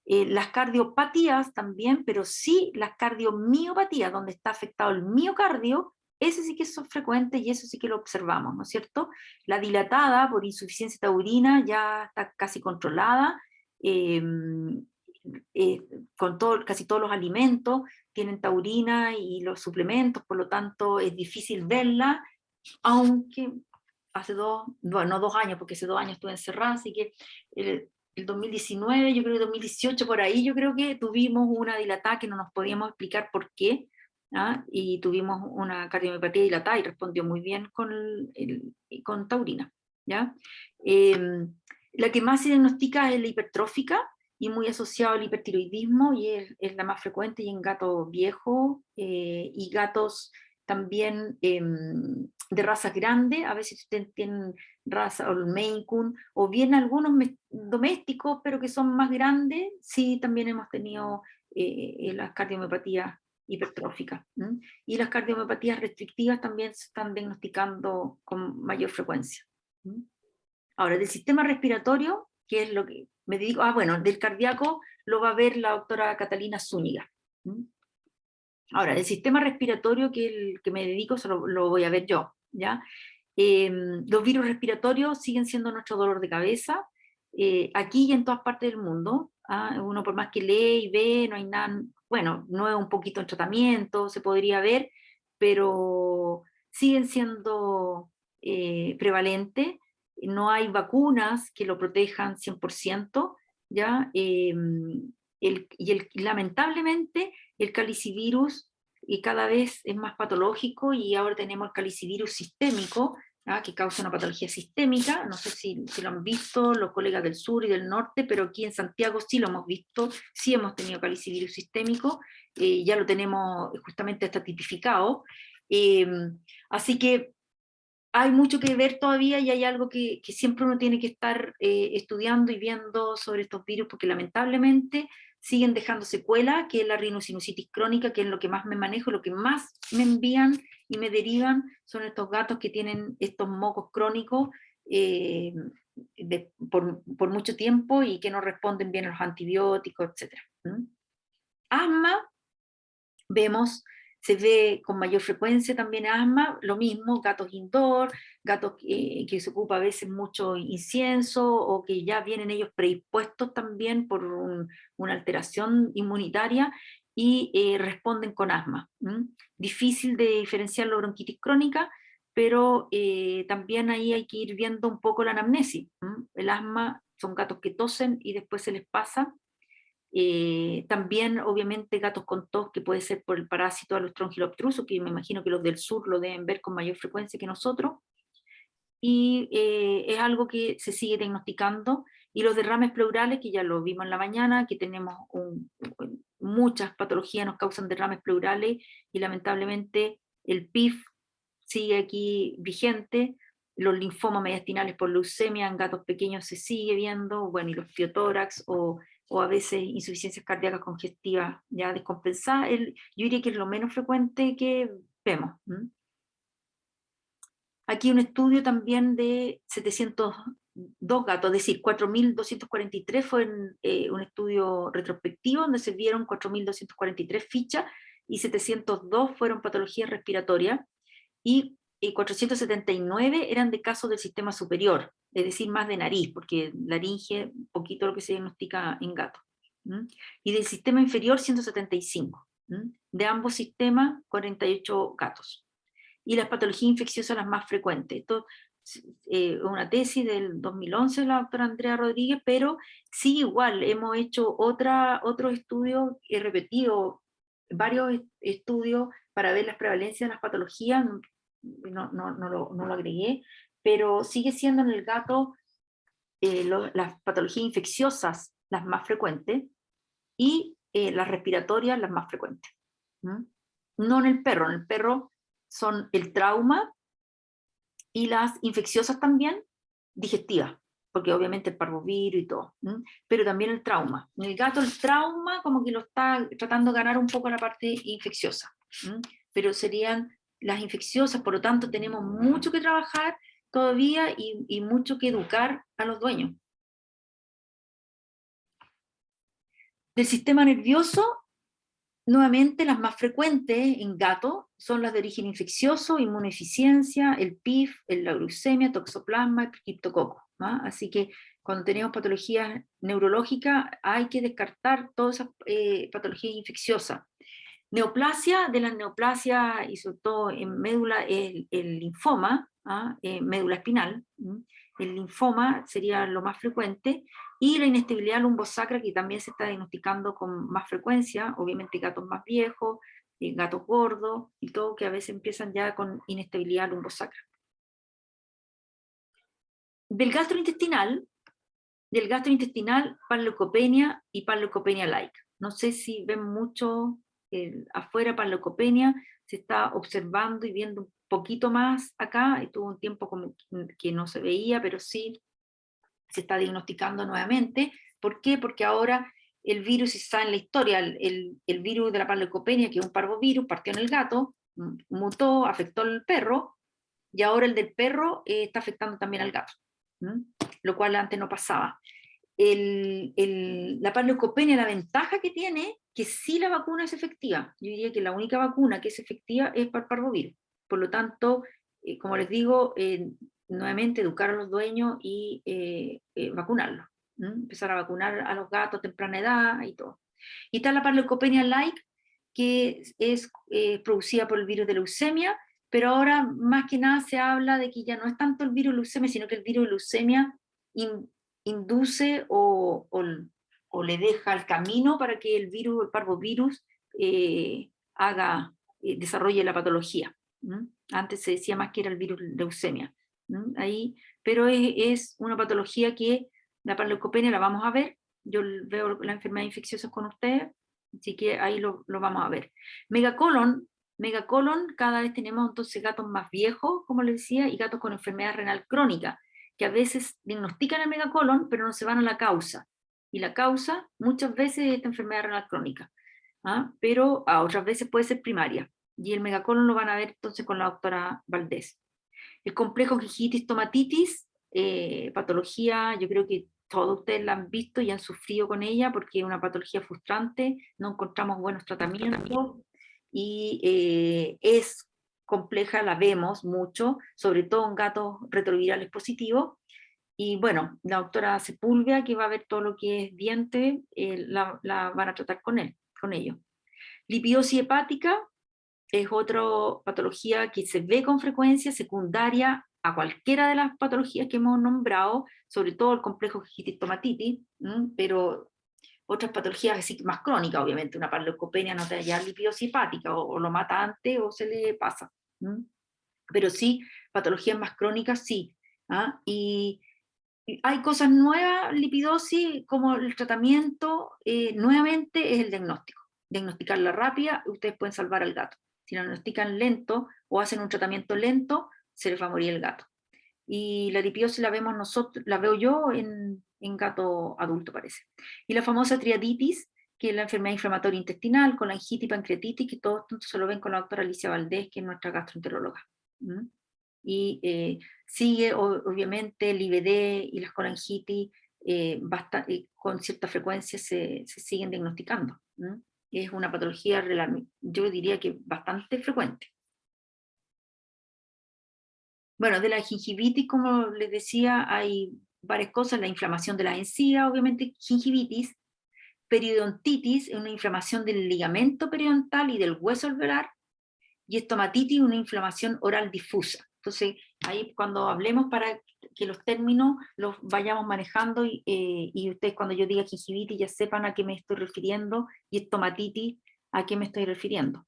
Speaker 1: Las cardiopatías también, pero sí las cardiomiopatías, donde está afectado el miocardio, ese sí que son frecuentes y eso sí que lo observamos, ¿no es cierto? La dilatada por insuficiencia taurina ya está casi controlada, con casi todos los alimentos tienen taurina y los suplementos, por lo tanto es difícil verla, aunque hace no 2 años, porque hace 2 años estuve encerrada, así que el 2019, yo creo que 2018 por ahí, yo creo que tuvimos una dilatada que no nos podíamos explicar por qué, y tuvimos una cardiomiopatía dilatada y respondió muy bien con taurina. ¿Ya? La que más se diagnostica es la hipertrófica, y muy asociado al hipertiroidismo, y es la más frecuente, y en gatos viejos y gatos también de raza grande. A veces ustedes tienen raza o el Maine Coon, o bien algunos domésticos, pero que son más grandes, sí, también hemos tenido las cardiomiopatías hipertróficas. Y las cardiomiopatías restrictivas también se están diagnosticando con mayor frecuencia. Ahora, del sistema respiratorio, que es lo que me dedico, bueno, del cardíaco lo va a ver la doctora Catalina Zúñiga. Ahora, del sistema respiratorio, que es el que me dedico, eso lo voy a ver yo, ¿ya? Los virus respiratorios siguen siendo nuestro dolor de cabeza, aquí y en todas partes del mundo. Uno por más que lee y ve, no hay nada, bueno, no es un poquito en tratamiento, se podría ver, pero siguen siendo prevalentes. No hay vacunas que lo protejan 100%, ¿ya? Lamentablemente el calicivirus cada vez es más patológico, y ahora tenemos el calicivirus sistémico, que causa una patología sistémica. No sé si lo han visto los colegas del sur y del norte, pero aquí en Santiago sí lo hemos visto, sí hemos tenido calicivirus sistémico, ya lo tenemos justamente hasta tipificado. Así que hay mucho que ver todavía, y hay algo que siempre uno tiene que estar estudiando y viendo sobre estos virus, porque lamentablemente siguen dejando secuelas, que es la rinosinusitis crónica, que es lo que más me manejo, lo que más me envían y me derivan son estos gatos que tienen estos mocos crónicos por mucho tiempo, y que no responden bien a los antibióticos, etc. Asma, vemos Se ve con mayor frecuencia también asma, lo mismo, gatos indoor, gatos que se ocupa a veces mucho incienso o que ya vienen ellos predispuestos también por una alteración inmunitaria y responden con asma. Difícil de diferenciar la bronquitis crónica, pero también ahí hay que ir viendo un poco la anamnesis. El asma son gatos que tosen y después se les pasa. También, obviamente, gatos con tos, que puede ser por el parásito Alostrongilo obstruso, que me imagino que los del sur lo deben ver con mayor frecuencia que nosotros, y es algo que se sigue diagnosticando, y los derrames pleurales, que ya lo vimos en la mañana, que tenemos muchas patologías nos causan derrames pleurales, y lamentablemente el PIF sigue aquí vigente, los linfomas mediastinales por leucemia en gatos pequeños se sigue viendo, bueno, y los fiotórax o a veces insuficiencias cardíacas congestivas ya descompensadas, yo diría que es lo menos frecuente que vemos. Aquí un estudio también de 702 gatos, es decir, 4.243 fue un estudio retrospectivo donde se vieron 4.243 fichas y 702 fueron patologías respiratorias y 479 eran de casos del sistema superior, es decir, más de nariz, porque laringe, un poquito lo que se diagnostica en gatos. Y del sistema inferior, 175. De ambos sistemas, 48 gatos. Y las patologías infecciosas las más frecuentes. Esto es una tesis del 2011 de la doctora Andrea Rodríguez, pero sí igual, hemos hecho otro estudio, he repetido varios estudios para ver las prevalencias de las patologías, no lo agregué, pero sigue siendo en el gato las patologías infecciosas las más frecuentes y las respiratorias las más frecuentes. No en el perro son el trauma y las infecciosas también, digestivas, porque obviamente el parvovirus y todo, pero también el trauma. En el gato el trauma como que lo está tratando de ganar un poco la parte infecciosa, pero serían las infecciosas, por lo tanto tenemos mucho que trabajar todavía y mucho que educar a los dueños. Del sistema nervioso, nuevamente las más frecuentes en gato son las de origen infeccioso, inmunodeficiencia, el PIF, la leucemia, toxoplasma, el criptococo. Así que cuando tenemos patologías neurológicas hay que descartar todas esas patologías infecciosas. Neoplasia, de las neoplasias y sobre todo en médula, el linfoma, médula espinal, el linfoma sería lo más frecuente, y la inestabilidad lumbosacra, que también se está diagnosticando con más frecuencia, obviamente gatos más viejos, gatos gordos, y todo que a veces empiezan ya con inestabilidad lumbosacra. Del gastrointestinal, panleucopenia y panleucopenia-like. No sé si ven mucho afuera panleucopenia, se está observando y viendo un poquito más acá, tuvo un tiempo como que no se veía, pero sí se está diagnosticando nuevamente. ¿Por qué? Porque ahora el virus está en la historia, el virus de la panleucopenia, que es un parvovirus, partió en el gato, mutó, afectó al perro, y ahora el del perro está afectando también al gato, lo cual antes no pasaba. La panleucopenia, la ventaja que tiene, que sí la vacuna es efectiva. Yo diría que la única vacuna que es efectiva es para el parvovirus. Por lo tanto, como les digo, nuevamente educar a los dueños y vacunarlos. Empezar a vacunar a los gatos a temprana edad y todo. Y está la panleucopenia like, que es producida por el virus de leucemia, pero ahora más que nada se habla de que ya no es tanto el virus de leucemia, sino que el virus de leucemia induce o le deja el camino para que el virus, el parvovirus, desarrolle la patología. Antes se decía más que era el virus leucemia. Ahí, pero es una patología que la panleucopenia la vamos a ver. Yo veo las enfermedades infecciosas con ustedes, así que ahí lo vamos a ver. Megacolon, cada vez tenemos entonces gatos más viejos, como les decía, y gatos con enfermedad renal crónica, que a veces diagnostican el megacolon, pero no se van a la causa. Y la causa muchas veces es esta enfermedad renal crónica, pero a otras veces puede ser primaria. Y el megacolon lo van a ver entonces con la doctora Valdés. El complejo gingitis-tomatitis, patología, yo creo que todos ustedes la han visto y han sufrido con ella porque es una patología frustrante, no encontramos buenos tratamientos. y es compleja, la vemos mucho, sobre todo en gatos retrovirales positivos. Y bueno, la doctora Sepúlveda, que va a ver todo lo que es diente, la van a tratar con ello. Lipidosis hepática es otra patología que se ve con frecuencia, secundaria a cualquiera de las patologías que hemos nombrado, sobre todo el complejo gingivitis, pero otras patologías así más crónicas, obviamente, una parleucopenia no te da ya lipidosis hepática, o lo mata antes o se le pasa. Pero sí, patologías más crónicas sí. Y hay cosas nuevas, lipidosis, como el tratamiento, nuevamente es el diagnóstico. Diagnosticarla rápida, ustedes pueden salvar al gato. Si la diagnostican lento o hacen un tratamiento lento, se les va a morir el gato. Y la lipidosis la vemos nosotros, la veo yo en gato adulto, parece. Y la famosa triaditis, que es la enfermedad inflamatoria intestinal, con la colangitis y pancreatitis, que todos se lo ven con la doctora Alicia Valdés, que es nuestra gastroenteróloga. Y sigue, obviamente, el IBD y las colangitis con cierta frecuencia se siguen diagnosticando. Es una patología, yo diría que bastante frecuente. Bueno, de la gingivitis, como les decía, hay varias cosas: la inflamación de las encías, obviamente gingivitis; periodontitis, es una inflamación del ligamento periodontal y del hueso alveolar; y estomatitis, una inflamación oral difusa. Entonces, ahí cuando hablemos, para que los términos los vayamos manejando, y ustedes, cuando yo diga gingivitis, ya sepan a qué me estoy refiriendo, y estomatitis, a qué me estoy refiriendo.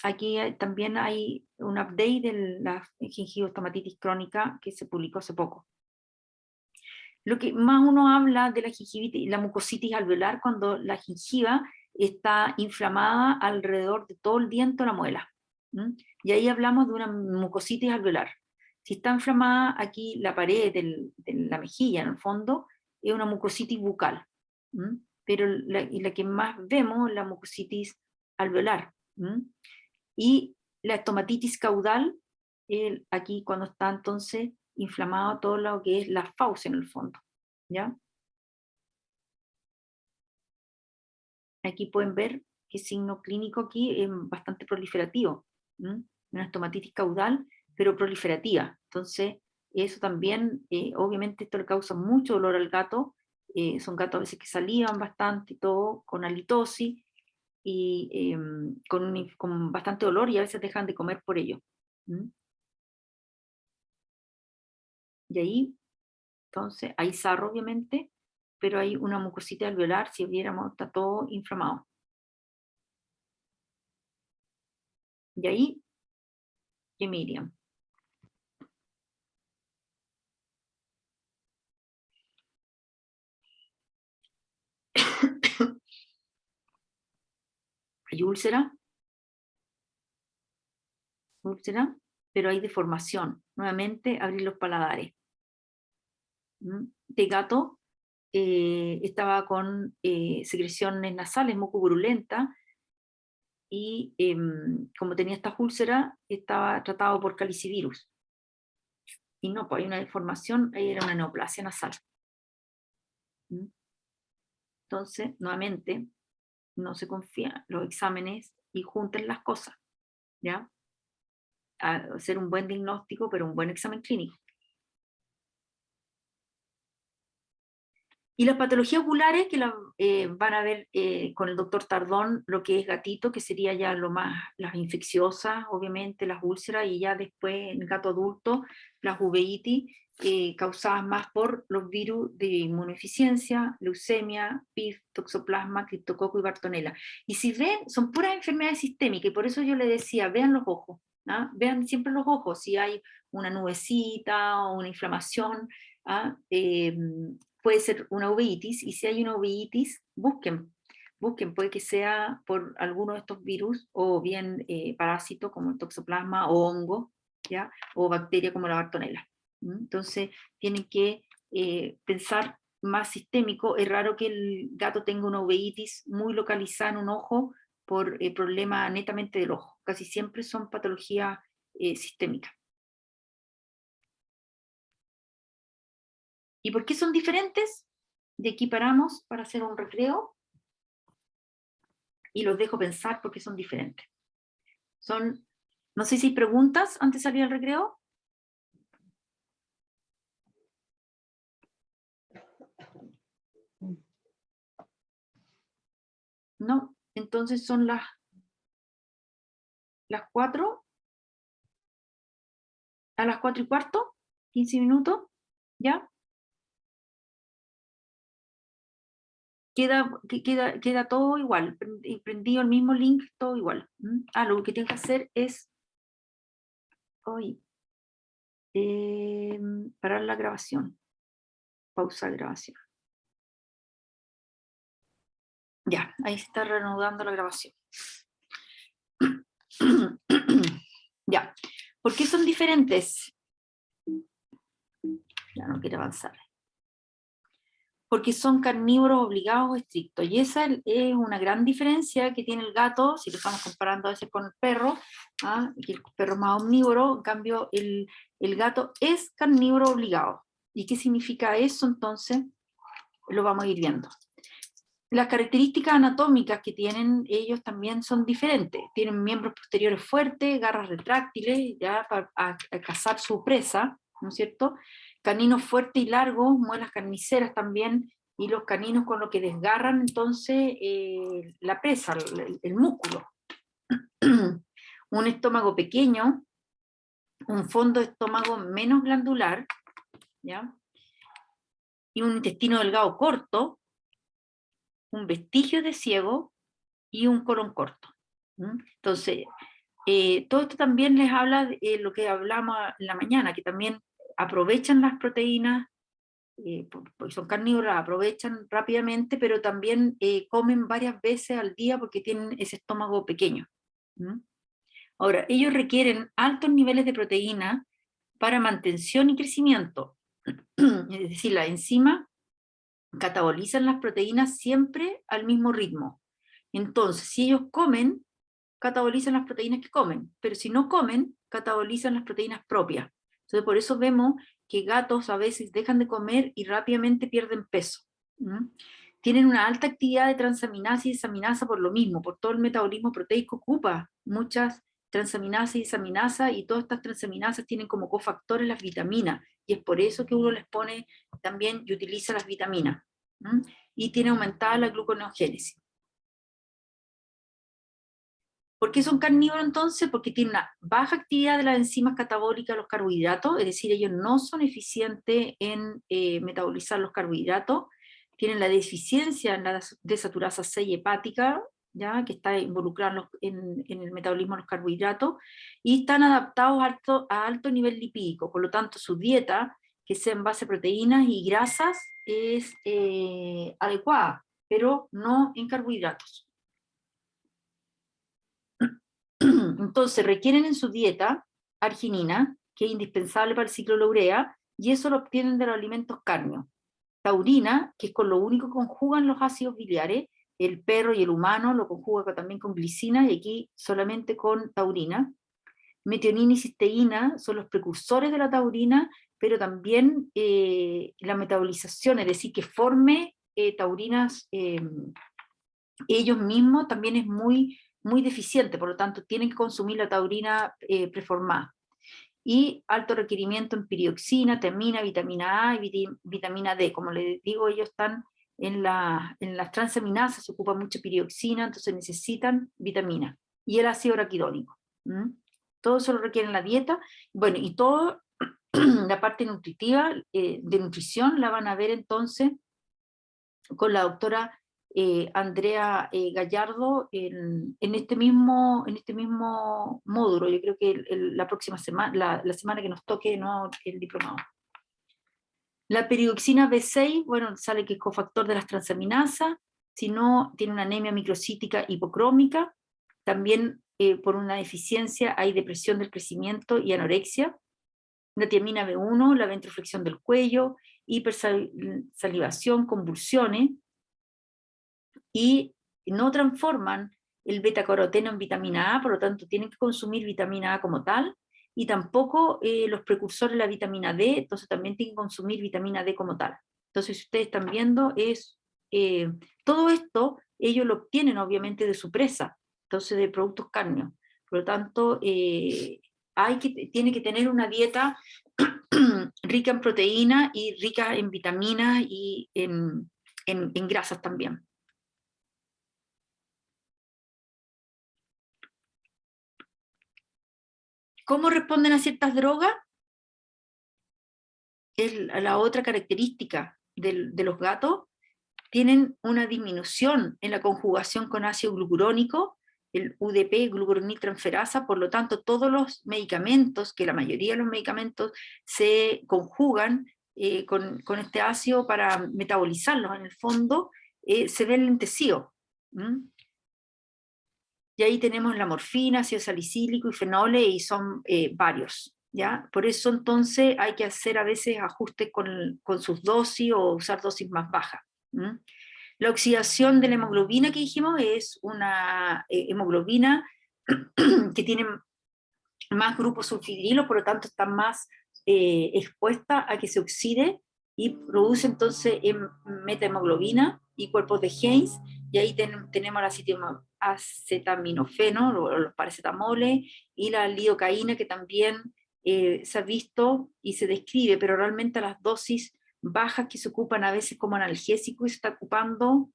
Speaker 1: Aquí también hay un update de la gingivitis crónica que se publicó hace poco. Lo que más uno habla de la gingivitis, la mucositis alveolar, cuando la gengiva está inflamada alrededor de todo el diente o la muela. Y ahí hablamos de una mucositis alveolar. Si está inflamada aquí la pared de la mejilla, en el fondo, es una mucositis bucal. Pero la que más vemos es la mucositis alveolar. Y la estomatitis caudal, aquí cuando está entonces inflamado todo lo que es la fauce en el fondo. ¿Ya? Aquí pueden ver que signo clínico aquí es bastante proliferativo. Una estomatitis caudal, pero proliferativa. Entonces, eso también, obviamente esto le causa mucho dolor al gato. Son gatos a veces que salivan bastante y todo, con halitosis, y con bastante dolor, y a veces dejan de comer por ello. Y ahí, entonces, hay sarro obviamente, pero hay una mucositis alveolar, si viéramos, está todo inflamado. Y ahí, ¿qué Miriam? Hay úlcera, pero hay deformación. Nuevamente, abrir los paladares. De gato estaba con secreciones nasales mucopurulentas, y como tenía esta úlcera, estaba tratado por calicivirus. Y no, pues hay una deformación, ahí era una neoplasia nasal. Entonces, nuevamente, no se confía los exámenes y junten las cosas, ¿ya? A hacer un buen diagnóstico, pero un buen examen clínico. Y las patologías oculares, que van a ver con el doctor Tardón, lo que es gatito, que sería ya lo más, las infecciosas, obviamente, las úlceras, y ya después en gato adulto, las uveitis, causadas más por los virus de inmunodeficiencia, leucemia, PIF, toxoplasma, criptococo y bartonella. Y si ven, son puras enfermedades sistémicas, y por eso yo le decía, vean los ojos, vean siempre los ojos, si hay una nubecita o una inflamación, puede ser una uveitis, y si hay una uveitis, busquen, puede que sea por alguno de estos virus, o bien parásito como el toxoplasma, o hongo, ¿ya? O bacteria como la bartonella. Entonces tienen que pensar más sistémico. Es raro que el gato tenga una uveitis muy localizada en un ojo por problema netamente del ojo. Casi siempre son patologías sistémicas. ¿Y por qué son diferentes? De aquí paramos para hacer un recreo. y los dejo pensar porque son diferentes. No sé si hay preguntas antes de salir al recreo. No, entonces son las 4, a las 4:15, 15 minutos, ¿ya? Queda todo igual, prendido el mismo link, todo igual. Lo que tengo que hacer es hoy parar la grabación, pausar grabación. Ya, ahí se está reanudando la grabación. Ya, ¿por qué son diferentes? Ya no quiero avanzar. Porque son carnívoros obligados o estrictos. Y esa es una gran diferencia que tiene el gato, si lo estamos comparando a veces con el perro, que el perro es más omnívoro, en cambio el gato es carnívoro obligado. ¿Y qué significa eso? Entonces, lo vamos a ir viendo. Las características anatómicas que tienen ellos también son diferentes. Tienen miembros posteriores fuertes, garras retráctiles, ya para cazar su presa, ¿no es cierto? Caninos fuertes y largos, muelas carniceras también, y los caninos con lo que desgarran entonces la presa, el músculo. Un estómago pequeño, un fondo de estómago menos glandular, ¿ya? Y un intestino delgado corto, un vestigio de ciego y un colon corto. Entonces, todo esto también les habla de lo que hablamos en la mañana, que también aprovechan las proteínas, porque son carnívoras, aprovechan rápidamente, pero también comen varias veces al día porque tienen ese estómago pequeño. Ahora, ellos requieren altos niveles de proteína para mantención y crecimiento. Es decir, la enzima catabolizan las proteínas siempre al mismo ritmo. Entonces, si ellos comen, catabolizan las proteínas que comen, pero si no comen, catabolizan las proteínas propias. Entonces, por eso vemos que gatos a veces dejan de comer y rápidamente pierden peso. Tienen una alta actividad de transaminasa y desaminasa por lo mismo, por todo el metabolismo proteico que ocupa muchas transaminasa y desaminasa, y todas estas transaminasas tienen como cofactores las vitaminas, y es por eso que uno les pone también y utiliza las vitaminas. Y tiene aumentada la gluconeogénesis. ¿Por qué son carnívoros entonces? Porque tienen una baja actividad de las enzimas catabólicas de los carbohidratos, es decir, ellos no son eficientes en metabolizar los carbohidratos, tienen la deficiencia en la desaturasa 6 hepática, ¿ya? Que está involucrada en el metabolismo de los carbohidratos, y están adaptados a alto nivel lipídico, por lo tanto su dieta, que sea en base a proteínas y grasas, es adecuada, pero no en carbohidratos. Entonces requieren en su dieta arginina, que es indispensable para el ciclo de la urea, y eso lo obtienen de los alimentos cárneos. Taurina, que es con lo único que conjugan los ácidos biliares, el perro y el humano lo conjugan también con glicina, y aquí solamente con taurina. Metionina y cisteína son los precursores de la taurina, pero también la metabolización, es decir, que forme taurinas ellos mismos, también es muy deficiente, por lo tanto tienen que consumir la taurina preformada. Y alto requerimiento en pirioxina, tiamina, vitamina A y vitamina D. Como les digo, ellos están en las transaminasas, se ocupa mucha pirioxina, entonces necesitan vitamina. Y el ácido araquidónico. Todo eso lo requiere en la dieta. Bueno, y toda la parte nutritiva, de nutrición, la van a ver entonces con la doctora Andrea Gallardo en este mismo módulo. Yo creo que la próxima semana, la semana que nos toque, no el diplomado. La peridoxina B6, bueno, sale que es cofactor de las transaminasas, si no, tiene una anemia microcítica hipocrómica, también por una deficiencia hay depresión del crecimiento y anorexia. La tiamina B1, la ventroflexión del cuello, hipersalivación, convulsiones, y no transforman el betacaroteno en vitamina A, por lo tanto tienen que consumir vitamina A como tal, y tampoco los precursores de la vitamina D, entonces también tienen que consumir vitamina D como tal. Entonces, si ustedes están viendo, todo esto ellos lo obtienen obviamente de su presa, entonces de productos cárneos. Por lo tanto, tiene que tener una dieta rica en proteína y rica en vitaminas y en grasas también. ¿Cómo responden a ciertas drogas? Es la otra característica de los gatos. Tienen una disminución en la conjugación con ácido glucurónico, el UDP, glucuroniltransferasa, por lo tanto todos los medicamentos, que la mayoría de los medicamentos se conjugan con este ácido para metabolizarlos en el fondo, se ven lentecidos. Y ahí tenemos la morfina, ácido salicílico y fenoles, y son varios. ¿Ya? Por eso entonces hay que hacer a veces ajustes con sus dosis o usar dosis más bajas. La oxidación de la hemoglobina que dijimos es una hemoglobina que tiene más grupos sulfidrilos, por lo tanto está más expuesta a que se oxide y produce entonces metahemoglobina y cuerpos de Heinz, y ahí tenemos el acetaminofeno, los paracetamoles, y la lidocaína, que también se ha visto y se describe, pero realmente las dosis bajas que se ocupan a veces como analgésico y se está ocupando,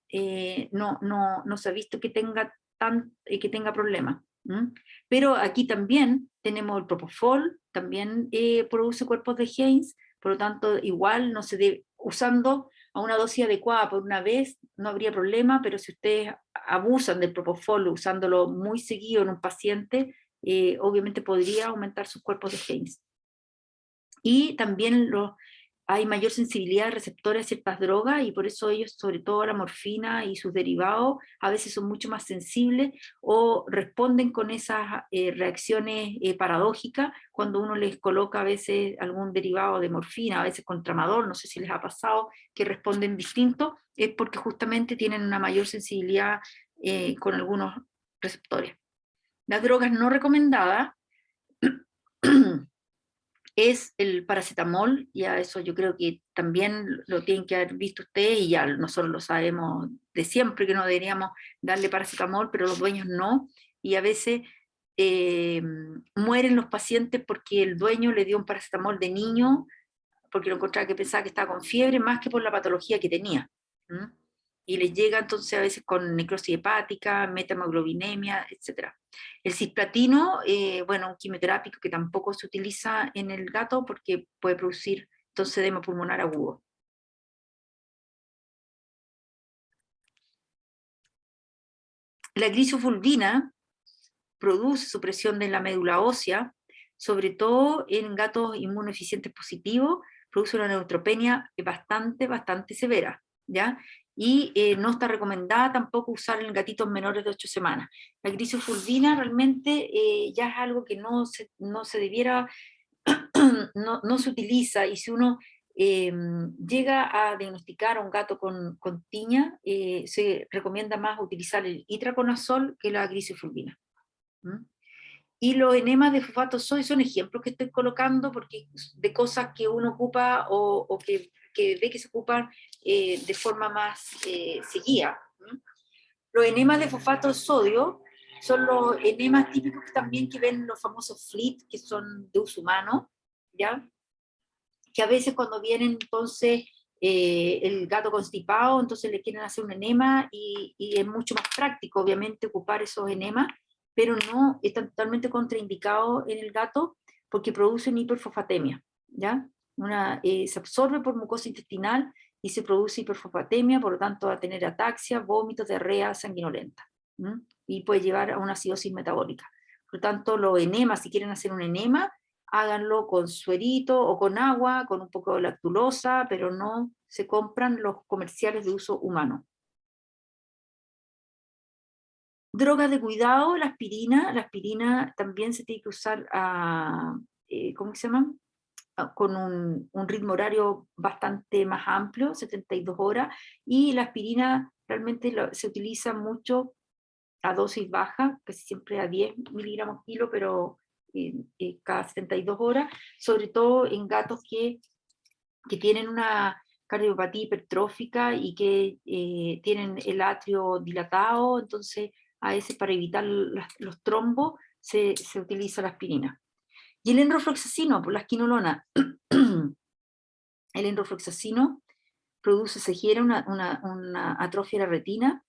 Speaker 1: no se ha visto que tenga problemas. Pero aquí también tenemos el propofol, también produce cuerpos de Heinz, por lo tanto igual no se debe, usando a una dosis adecuada por una vez no habría problema, pero si ustedes abusan del propofol usándolo muy seguido en un paciente, obviamente podría aumentar sus cuerpos de Heinz. Y también hay mayor sensibilidad de receptores a ciertas drogas, y por eso ellos, sobre todo la morfina y sus derivados, a veces son mucho más sensibles o responden con esas reacciones paradójicas cuando uno les coloca a veces algún derivado de morfina, a veces con tramadol, no sé si les ha pasado, que responden distinto, es porque justamente tienen una mayor sensibilidad con algunos receptores. Las drogas no recomendadas es el paracetamol, y a eso yo creo que también lo tienen que haber visto ustedes, y ya nosotros lo sabemos de siempre que no deberíamos darle paracetamol, pero los dueños no, y a veces mueren los pacientes porque el dueño le dio un paracetamol de niño, porque lo encontraba que pensaba que estaba con fiebre, más que por la patología que tenía. Y les llega entonces a veces con necrosis hepática, metamoglobinemia, etc. El cisplatino, bueno, un quimioterápico que tampoco se utiliza en el gato porque puede producir entonces edema pulmonar agudo. La glisofulvina produce supresión de la médula ósea, sobre todo en gatos inmunodeficientes positivos, produce una neutropenia bastante severa, ¿ya? Y no está recomendada tampoco usar en gatitos menores de 8 semanas. La glisofulvina realmente ya es algo que no se debiera, no se utiliza, y si uno llega a diagnosticar a un gato con tiña, se recomienda más utilizar el itraconazol que la glisofulvina. Y los enemas de fosfato sodio son ejemplos que estoy colocando porque de cosas que uno ocupa o que ve que se ocupan de forma más seguida. Los enemas de fosfato de sodio son los enemas típicos también que ven los famosos FLIT, que son de uso humano, ¿ya? Que a veces cuando vienen entonces el gato constipado, entonces le quieren hacer un enema, y es mucho más práctico obviamente ocupar esos enemas, pero no está totalmente contraindicado en el gato porque produce una hiperfosfatemia, ¿ya? Se absorbe por mucosa intestinal y se produce hiperfosfatemia, por lo tanto va a tener ataxia, vómitos, diarrea sanguinolenta, y puede llevar a una acidosis metabólica. Por lo tanto, los enemas, si quieren hacer un enema, háganlo con suerito o con agua, con un poco de lactulosa, pero no se compran los comerciales de uso humano. Drogas de cuidado, la aspirina también se tiene que usar ¿cómo se llama? Con un ritmo horario bastante más amplio, 72 horas, y la aspirina realmente se utiliza mucho a dosis baja, casi siempre a 10 miligramos kilo, pero cada 72 horas, sobre todo en gatos que tienen una cardiopatía hipertrófica y que tienen el atrio dilatado, entonces a veces para evitar los trombos se utiliza la aspirina. Y el enrofloxacino, por la quinolona, el enrofloxacino produce ceguera, una atrofia de la retina,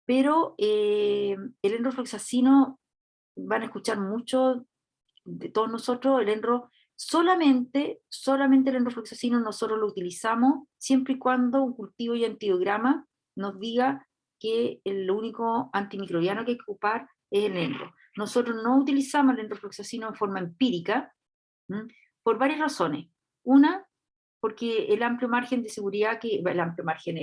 Speaker 1: pero el enrofloxacino, van a escuchar mucho de todos nosotros, solamente el enrofloxacino nosotros lo utilizamos siempre y cuando un cultivo y antibiograma nos diga que el único antimicrobiano que hay que ocupar es el enro. Nosotros no utilizamos el enrofloxacino en forma empírica, por varias razones. Una, porque el amplio margen de seguridad, el amplio margen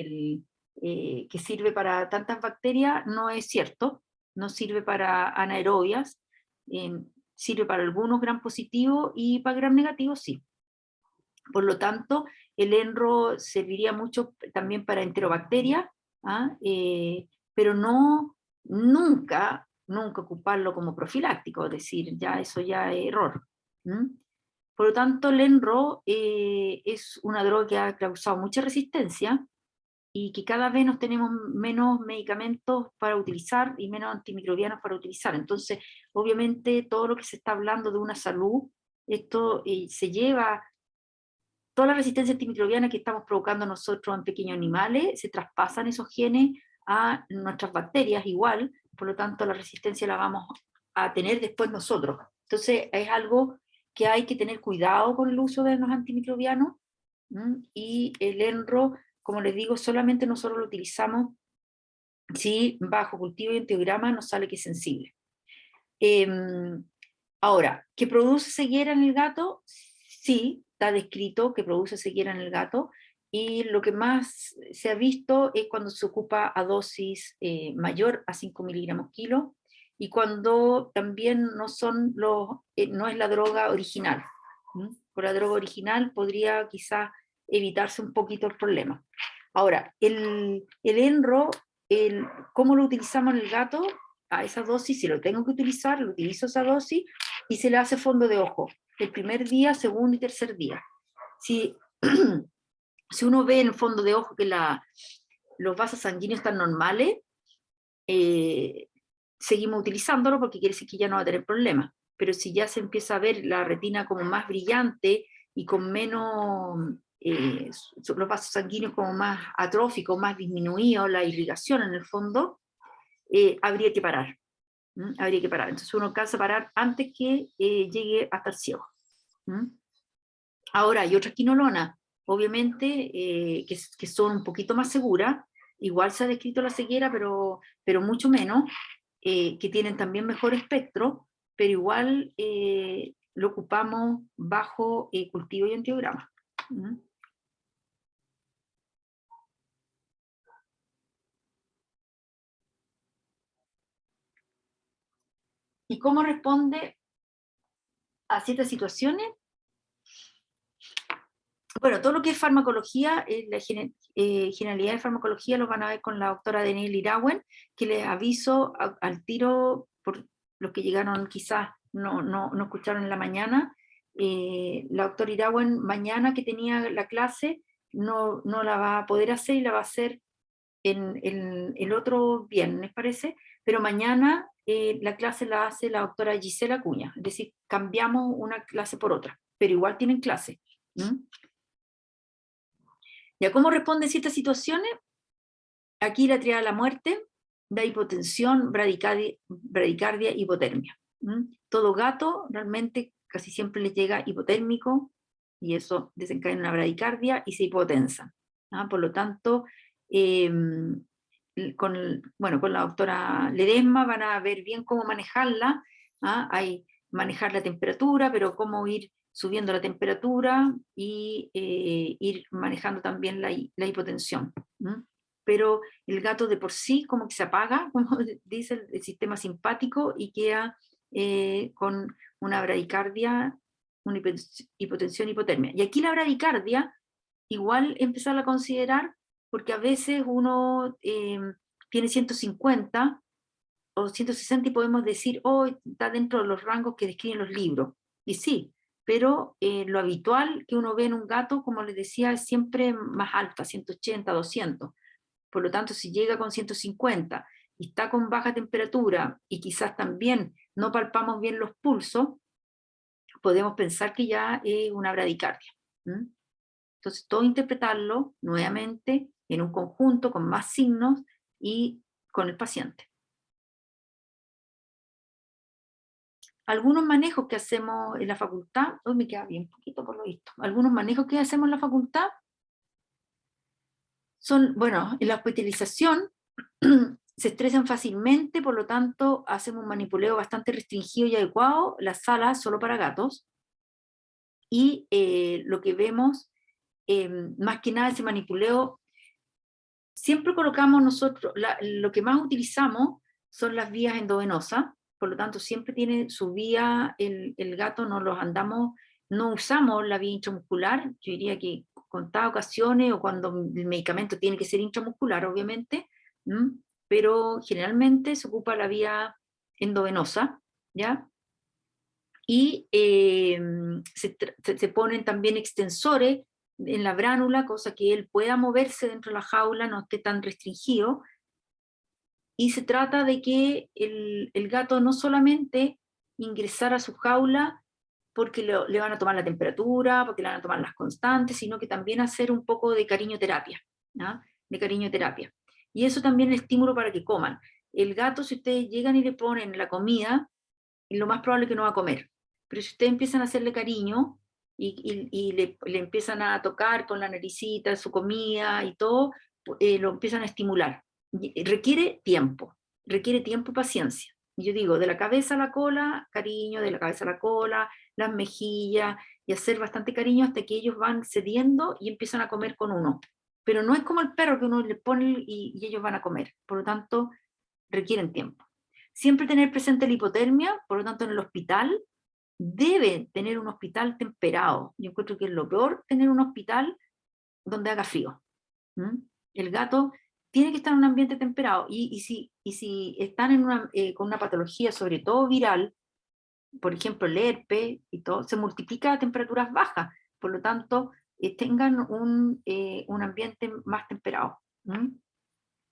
Speaker 1: que sirve para tantas bacterias no es cierto, no sirve para anaerobias, sirve para algunos gram positivos y para gram negativos sí. Por lo tanto, el enro serviría mucho también para enterobacterias, pero nunca ocuparlo como profiláctico, es decir, ya eso ya es error. Por lo tanto, el enro es una droga que ha causado mucha resistencia y que cada vez nos tenemos menos medicamentos para utilizar y menos antimicrobianos para utilizar. Entonces, obviamente, todo lo que se está hablando de una salud, esto se lleva, toda la resistencia antimicrobiana que estamos provocando nosotros en pequeños animales, se traspasan esos genes a nuestras bacterias igual, por lo tanto la resistencia la vamos a tener después nosotros. Entonces, es algo que hay que tener cuidado con el uso de los antimicrobianos, y el enro, como les digo, solamente nosotros lo utilizamos si bajo cultivo y antibiograma nos sale que es sensible. Ahora, ¿que produce ceguera en el gato? Sí, está descrito que produce ceguera en el gato, y lo que más se ha visto es cuando se ocupa a dosis mayor a 5 miligramos kilo, y cuando también no es la droga original. Por la droga original podría quizás evitarse un poquito el problema. Ahora, el enro, ¿cómo lo utilizamos en el gato? A esa dosis, si lo tengo que utilizar, lo utilizo esa dosis, y se le hace fondo de ojo, el primer día, segundo y tercer día. Si uno ve en el fondo de ojo que los vasos sanguíneos están normales, seguimos utilizándolo porque quiere decir que ya no va a tener problemas. Pero si ya se empieza a ver la retina como más brillante y con menos, los vasos sanguíneos como más atróficos, más disminuidos, la irrigación en el fondo, habría que parar. Habría que parar. Entonces uno alcanza a parar antes que llegue a estar ciego. Ahora hay otras quinolonas, obviamente, que son un poquito más seguras. Igual se ha descrito la ceguera, pero mucho menos, que tienen también mejor espectro, pero igual lo ocupamos bajo cultivo y antibiograma. ¿Y cómo responde a ciertas situaciones? Bueno, todo lo que es farmacología, la generalidad de farmacología lo van a ver con la doctora Danielle Irawen, que les aviso al tiro, por los que llegaron quizás no escucharon en la mañana, la doctora Irawen mañana que tenía la clase no la va a poder hacer, y la va a hacer el otro viernes, parece, pero mañana la clase la hace la doctora Gisela Acuña, es decir, cambiamos una clase por otra, pero igual tienen clase. ¿Ya cómo responde a ciertas situaciones? Aquí la triada de la muerte, da hipotensión, bradicardia, hipotermia. Todo gato realmente casi siempre les llega hipotérmico, y eso desencadena una bradicardia y se hipotensan. Por lo tanto, con la doctora Ledesma van a ver bien cómo manejarla. Hay manejar la temperatura, pero cómo ir subiendo la temperatura y ir manejando también la hipotensión. Pero el gato de por sí como que se apaga, como dice el sistema simpático, y queda con una bradicardia, una hipotensión, hipotermia. Y aquí la bradicardia igual empezar a considerar, porque a veces uno tiene 150 o 160 y podemos decir, oh, está dentro de los rangos que describen los libros. Y sí, pero lo habitual que uno ve en un gato, como les decía, es siempre más alta, 180, 200. Por lo tanto, si llega con 150 y está con baja temperatura y quizás también no palpamos bien los pulsos, podemos pensar que ya es una bradicardia. Entonces, todo interpretarlo nuevamente en un conjunto con más signos y con el paciente. Algunos manejos que hacemos en la facultad, hoy me queda bien poquito por lo visto, algunos manejos que hacemos en la facultad son, bueno, en la hospitalización se estresan fácilmente, por lo tanto hacemos un manipuleo bastante restringido y adecuado, la sala solo para gatos, y lo que vemos, más que nada ese manipuleo, siempre colocamos nosotros, lo que más utilizamos son las vías endovenosas, por lo tanto siempre tiene su vía, el gato no usamos la vía intramuscular, yo diría que contadas ocasiones o cuando el medicamento tiene que ser intramuscular, obviamente, pero generalmente se ocupa la vía endovenosa, ¿ya? Y se ponen también extensores en la bránula, cosa que él pueda moverse dentro de la jaula, no esté tan restringido, y se trata de que el gato no solamente ingresar a su jaula porque le van a tomar la temperatura, porque le van a tomar las constantes, sino que también hacer un poco de cariñoterapia, ¿no? De cariñoterapia. Y eso también es estímulo para que coman. El gato, si ustedes llegan y le ponen la comida, lo más probable es que no va a comer. Pero si ustedes empiezan a hacerle cariño y le empiezan a tocar con la naricita su comida y todo, lo empiezan a estimular. Requiere tiempo y paciencia. Y yo digo, de la cabeza a la cola, cariño, de la cabeza a la cola, las mejillas, y hacer bastante cariño hasta que ellos van cediendo y empiezan a comer con uno. Pero no es como el perro que uno le pone y ellos van a comer. Por lo tanto, requieren tiempo. Siempre tener presente la hipotermia, por lo tanto en el hospital, debe tener un hospital temperado. Yo encuentro que es lo peor tener un hospital donde haga frío. El gato tiene que estar en un ambiente temperado, y si están con una patología, sobre todo viral, por ejemplo el herpes y todo, se multiplica a temperaturas bajas, por lo tanto tengan un ambiente más temperado.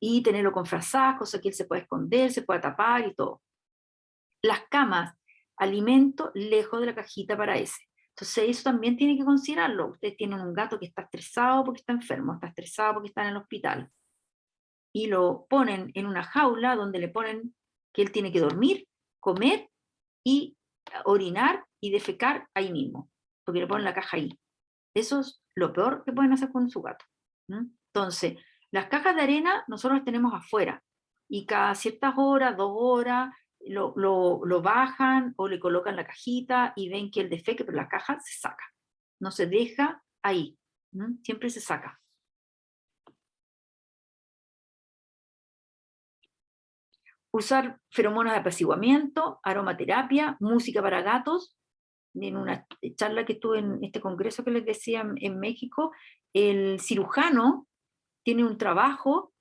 Speaker 1: Y tenerlo con frazadas, cosa que él se puede esconder, se puede tapar y todo. Las camas, alimento lejos de la cajita para ese. Entonces eso también tiene que considerarlo. Ustedes tienen un gato que está estresado porque está enfermo, está estresado porque está en el hospital, y lo ponen en una jaula donde le ponen que él tiene que dormir, comer y orinar y defecar ahí mismo, porque le ponen la caja ahí. Eso es lo peor que pueden hacer con su gato. Entonces, las cajas de arena nosotros las tenemos afuera, y cada ciertas horas, 2 horas, lo bajan o le colocan la cajita y ven que el defeque, pero la caja se saca. No se deja ahí, siempre se saca. Usar feromonas de apaciguamiento, aromaterapia, música para gatos. En una charla que estuve en este congreso que les decía en México, el cirujano tiene un trabajo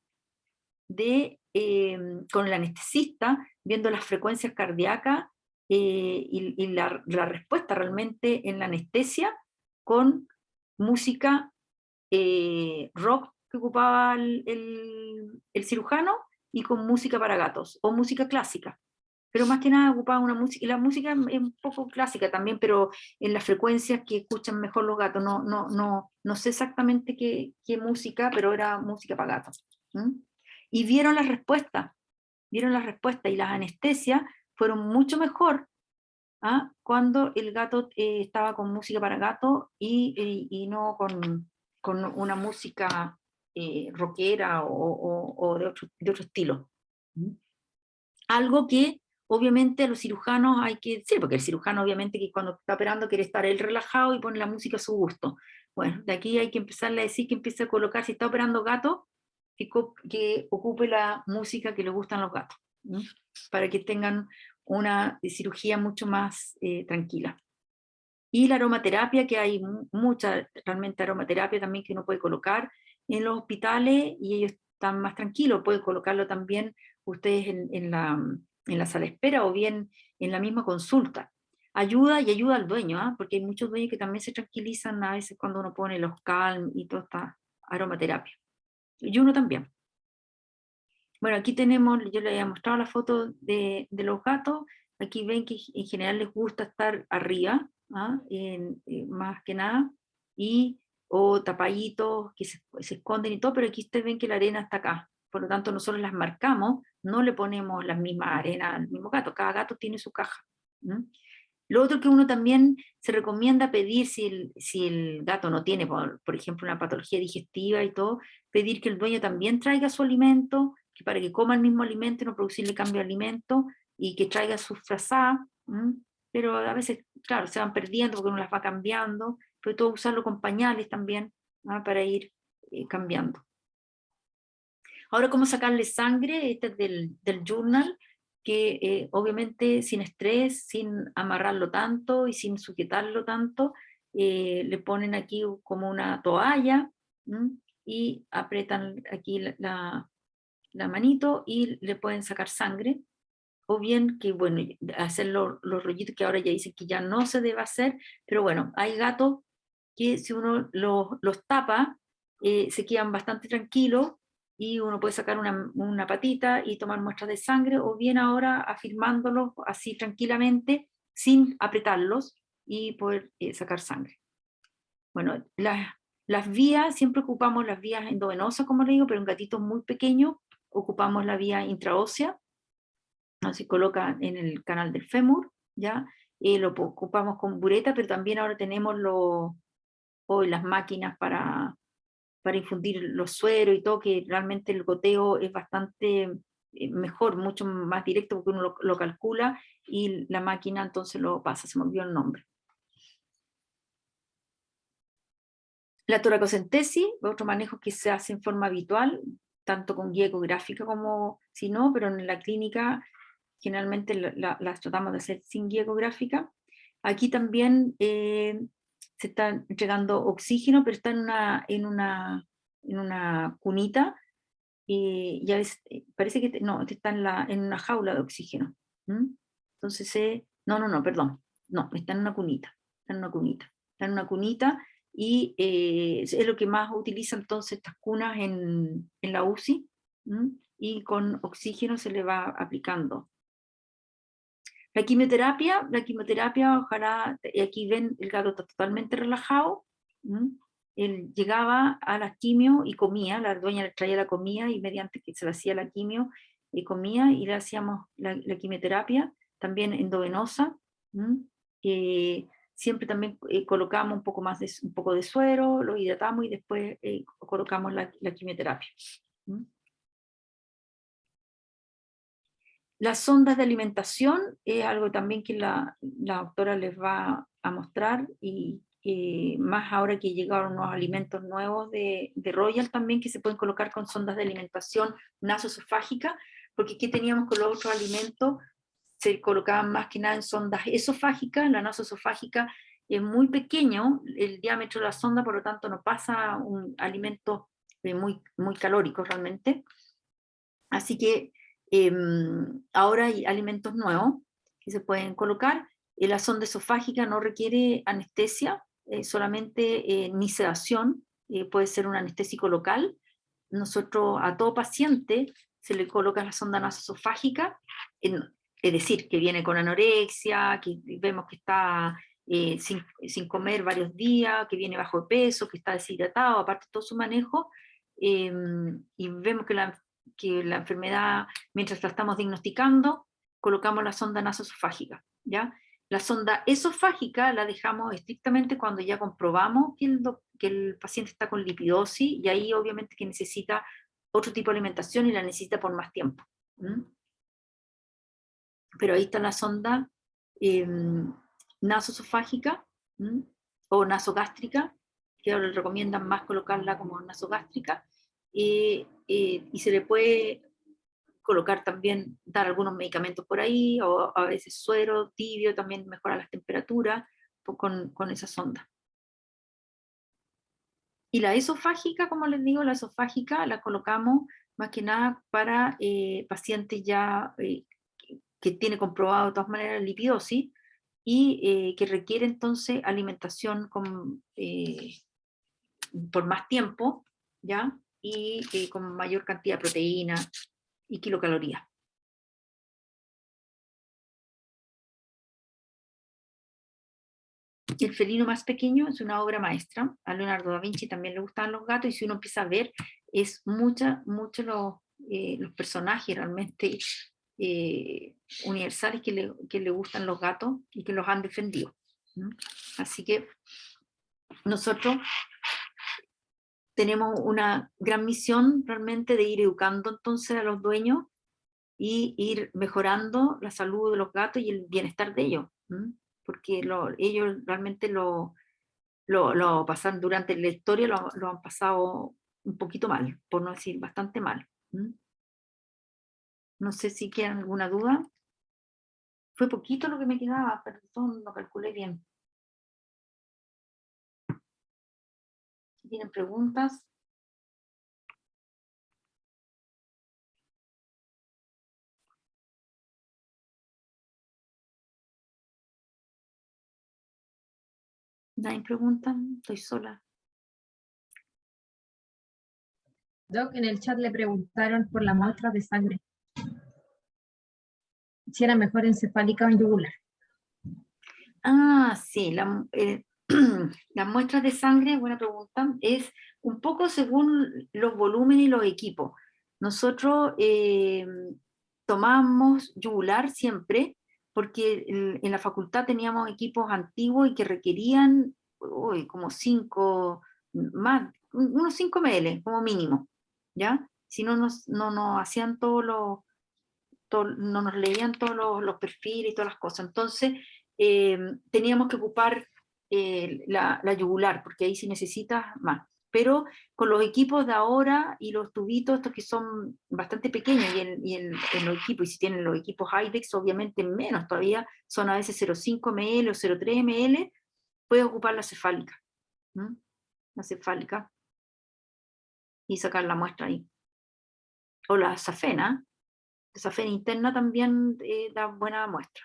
Speaker 1: con el anestesista, viendo las frecuencias cardíacas y la respuesta realmente en la anestesia con música rock que ocupaba el cirujano, y con música para gatos, o música clásica. Pero más que nada ocupaba una música, y la música es un poco clásica también, pero en las frecuencias que escuchan mejor los gatos. No sé exactamente qué música, pero era música para gatos. Y vieron las respuestas, y las anestesias fueron mucho mejor cuando el gato estaba con música para gato y no con una música rockera o de otro estilo. Algo que obviamente a los cirujanos hay que decir, porque el cirujano obviamente que cuando está operando quiere estar él relajado y pone la música a su gusto. Bueno, de aquí hay que empezarle a decir que empiece a colocar, si está operando gato, que ocupe la música que le gustan los gatos, para que tengan una cirugía mucho más tranquila. Y la aromaterapia, que hay mucha realmente aromaterapia también que uno puede colocar en los hospitales, y ellos están más tranquilos, pueden colocarlo también ustedes en la sala de espera o bien en la misma consulta. ayuda y ayuda al dueño, ¿ah? Porque hay muchos dueños que también se tranquilizan a veces cuando uno pone los calm y toda esta aromaterapia. Y uno también. Bueno, aquí tenemos, yo les había mostrado la foto de los gatos. Aquí ven que en general les gusta estar arriba, ¿ah? Más que nada, o tapaditos que se esconden y todo, pero aquí ustedes ven que la arena está acá. Por lo tanto, nosotros las marcamos, no le ponemos las mismas arenas al mismo gato. Cada gato tiene su caja. Lo otro que uno también se recomienda pedir si el gato no tiene, por ejemplo, una patología digestiva y todo, pedir que el dueño también traiga su alimento, que para que coma el mismo alimento y no producirle cambio de alimento, y que traiga sus frazadas, pero a veces, claro, se van perdiendo porque uno las va cambiando, pero todo usarlo con pañales también, para ir cambiando. Ahora, ¿cómo sacarle sangre? Este es del journal, que obviamente sin estrés, sin amarrarlo tanto y sin sujetarlo tanto, le ponen aquí como una toalla, y apretan aquí la manito y le pueden sacar sangre, o bien que, bueno, hacer los rollitos que ahora ya dicen que ya no se debe hacer, pero bueno, hay gatos que si uno los tapa, se quedan bastante tranquilos, y uno puede sacar una patita y tomar muestras de sangre, o bien ahora afirmándolos así tranquilamente, sin apretarlos, y poder sacar sangre. Bueno, las vías, siempre ocupamos las vías endovenosas, como le digo, pero en gatitos muy pequeños ocupamos la vía intraósea, se coloca en el canal del fémur, ¿ya? Lo ocupamos con bureta, pero también ahora tenemos hoy las máquinas para infundir los sueros y todo, que realmente el goteo es bastante mejor, mucho más directo, porque uno lo calcula y la máquina entonces lo pasa, se me olvidó el nombre. La toracocentesis, otro manejo que se hace en forma habitual, tanto con guía ecográfica como si no, pero en la clínica generalmente las tratamos de hacer sin guía ecográfica. Aquí también se está entregando oxígeno, pero está en una cunita, y a veces parece que no, está en una jaula de oxígeno. Entonces, no, perdón, no, está en una cunita, está en una cunita, y es lo que más utiliza entonces estas cunas en la UCI, y con oxígeno se le va aplicando. La quimioterapia, ojalá, aquí ven, el gato está totalmente relajado. Él llegaba a la quimio y comía, la dueña le traía la comida, y mediante que se le hacía la quimio, y comía, y le hacíamos la quimioterapia, también endovenosa. Siempre también colocamos un poco de suero, lo hidratamos y después colocamos la quimioterapia. Las sondas de alimentación es algo también que la doctora les va a mostrar, y más ahora que llegaron unos alimentos nuevos de Royal también, que se pueden colocar con sondas de alimentación nasoesofágica, porque aquí teníamos con los otros alimentos, se colocaban más que nada en sondas esofágicas. La nasoesofágica es muy pequeño el diámetro de la sonda, por lo tanto no pasa un alimento muy, muy calórico realmente. Así que ahora hay alimentos nuevos que se pueden colocar. La sonda esofágica no requiere anestesia, solamente ni sedación, puede ser un anestésico local. Nosotros a todo paciente se le coloca la sonda nasoesofágica, es decir, que viene con anorexia, que vemos que está sin comer varios días, que viene bajo de peso, que está deshidratado, aparte de todo su manejo, y vemos que la enfermedad, mientras la estamos diagnosticando, colocamos la sonda nasoesofágica, ¿ya? La sonda esofágica la dejamos estrictamente cuando ya comprobamos que el paciente está con lipidosis, y ahí obviamente que necesita otro tipo de alimentación y la necesita por más tiempo. Pero ahí está la sonda nasoesofágica, o nasogástrica, que ahora le recomiendan más colocarla como nasogástrica, y se le puede colocar también, dar algunos medicamentos por ahí, o a veces suero tibio, también mejora las temperaturas con esa sonda. Y la esofágica, como les digo, la esofágica la colocamos más que nada para pacientes ya que tiene comprobado de todas maneras lipidosis, y que requiere entonces alimentación por más tiempo, ¿ya? Y con mayor cantidad de proteína y kilocalorías. El felino más pequeño es una obra maestra. A Leonardo da Vinci también le gustaban los gatos, y si uno empieza a ver, es mucho los personajes realmente universales que le gustan los gatos y que los han defendido. Así que nosotros tenemos una gran misión realmente de ir educando entonces a los dueños y ir mejorando la salud de los gatos y el bienestar de ellos, porque ellos realmente lo pasan durante la historia, lo han pasado un poquito mal, por no decir bastante mal. No sé si quedan alguna duda. Fue poquito lo que me quedaba, perdón, no calculé bien. Si tienen preguntas. ¿Nadie pregunta? Estoy sola.
Speaker 3: Doc, en el chat le preguntaron por la muestra de sangre. Si era mejor encefálica o en yugular.
Speaker 1: Ah, sí, las muestras de sangre, buena pregunta, es un poco según los volúmenes y los equipos. Nosotros tomamos yugular siempre, porque en la facultad teníamos equipos antiguos y que requerían como unos 5 ml como mínimo, ¿ya? Si no nos hacían no nos leían todos los perfiles y todas las cosas. Entonces, teníamos que ocupar la yugular, porque ahí sí necesitas más. Pero con los equipos de ahora y los tubitos, estos que son bastante pequeños, en los equipos, y si tienen los equipos IDEX, obviamente menos todavía, son a veces 0,5 ml o 0,3 ml, puedes ocupar la cefálica. La cefálica. Y sacar la muestra ahí. O la safena. La safena interna también da buena muestra.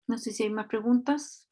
Speaker 1: No sé si hay más preguntas.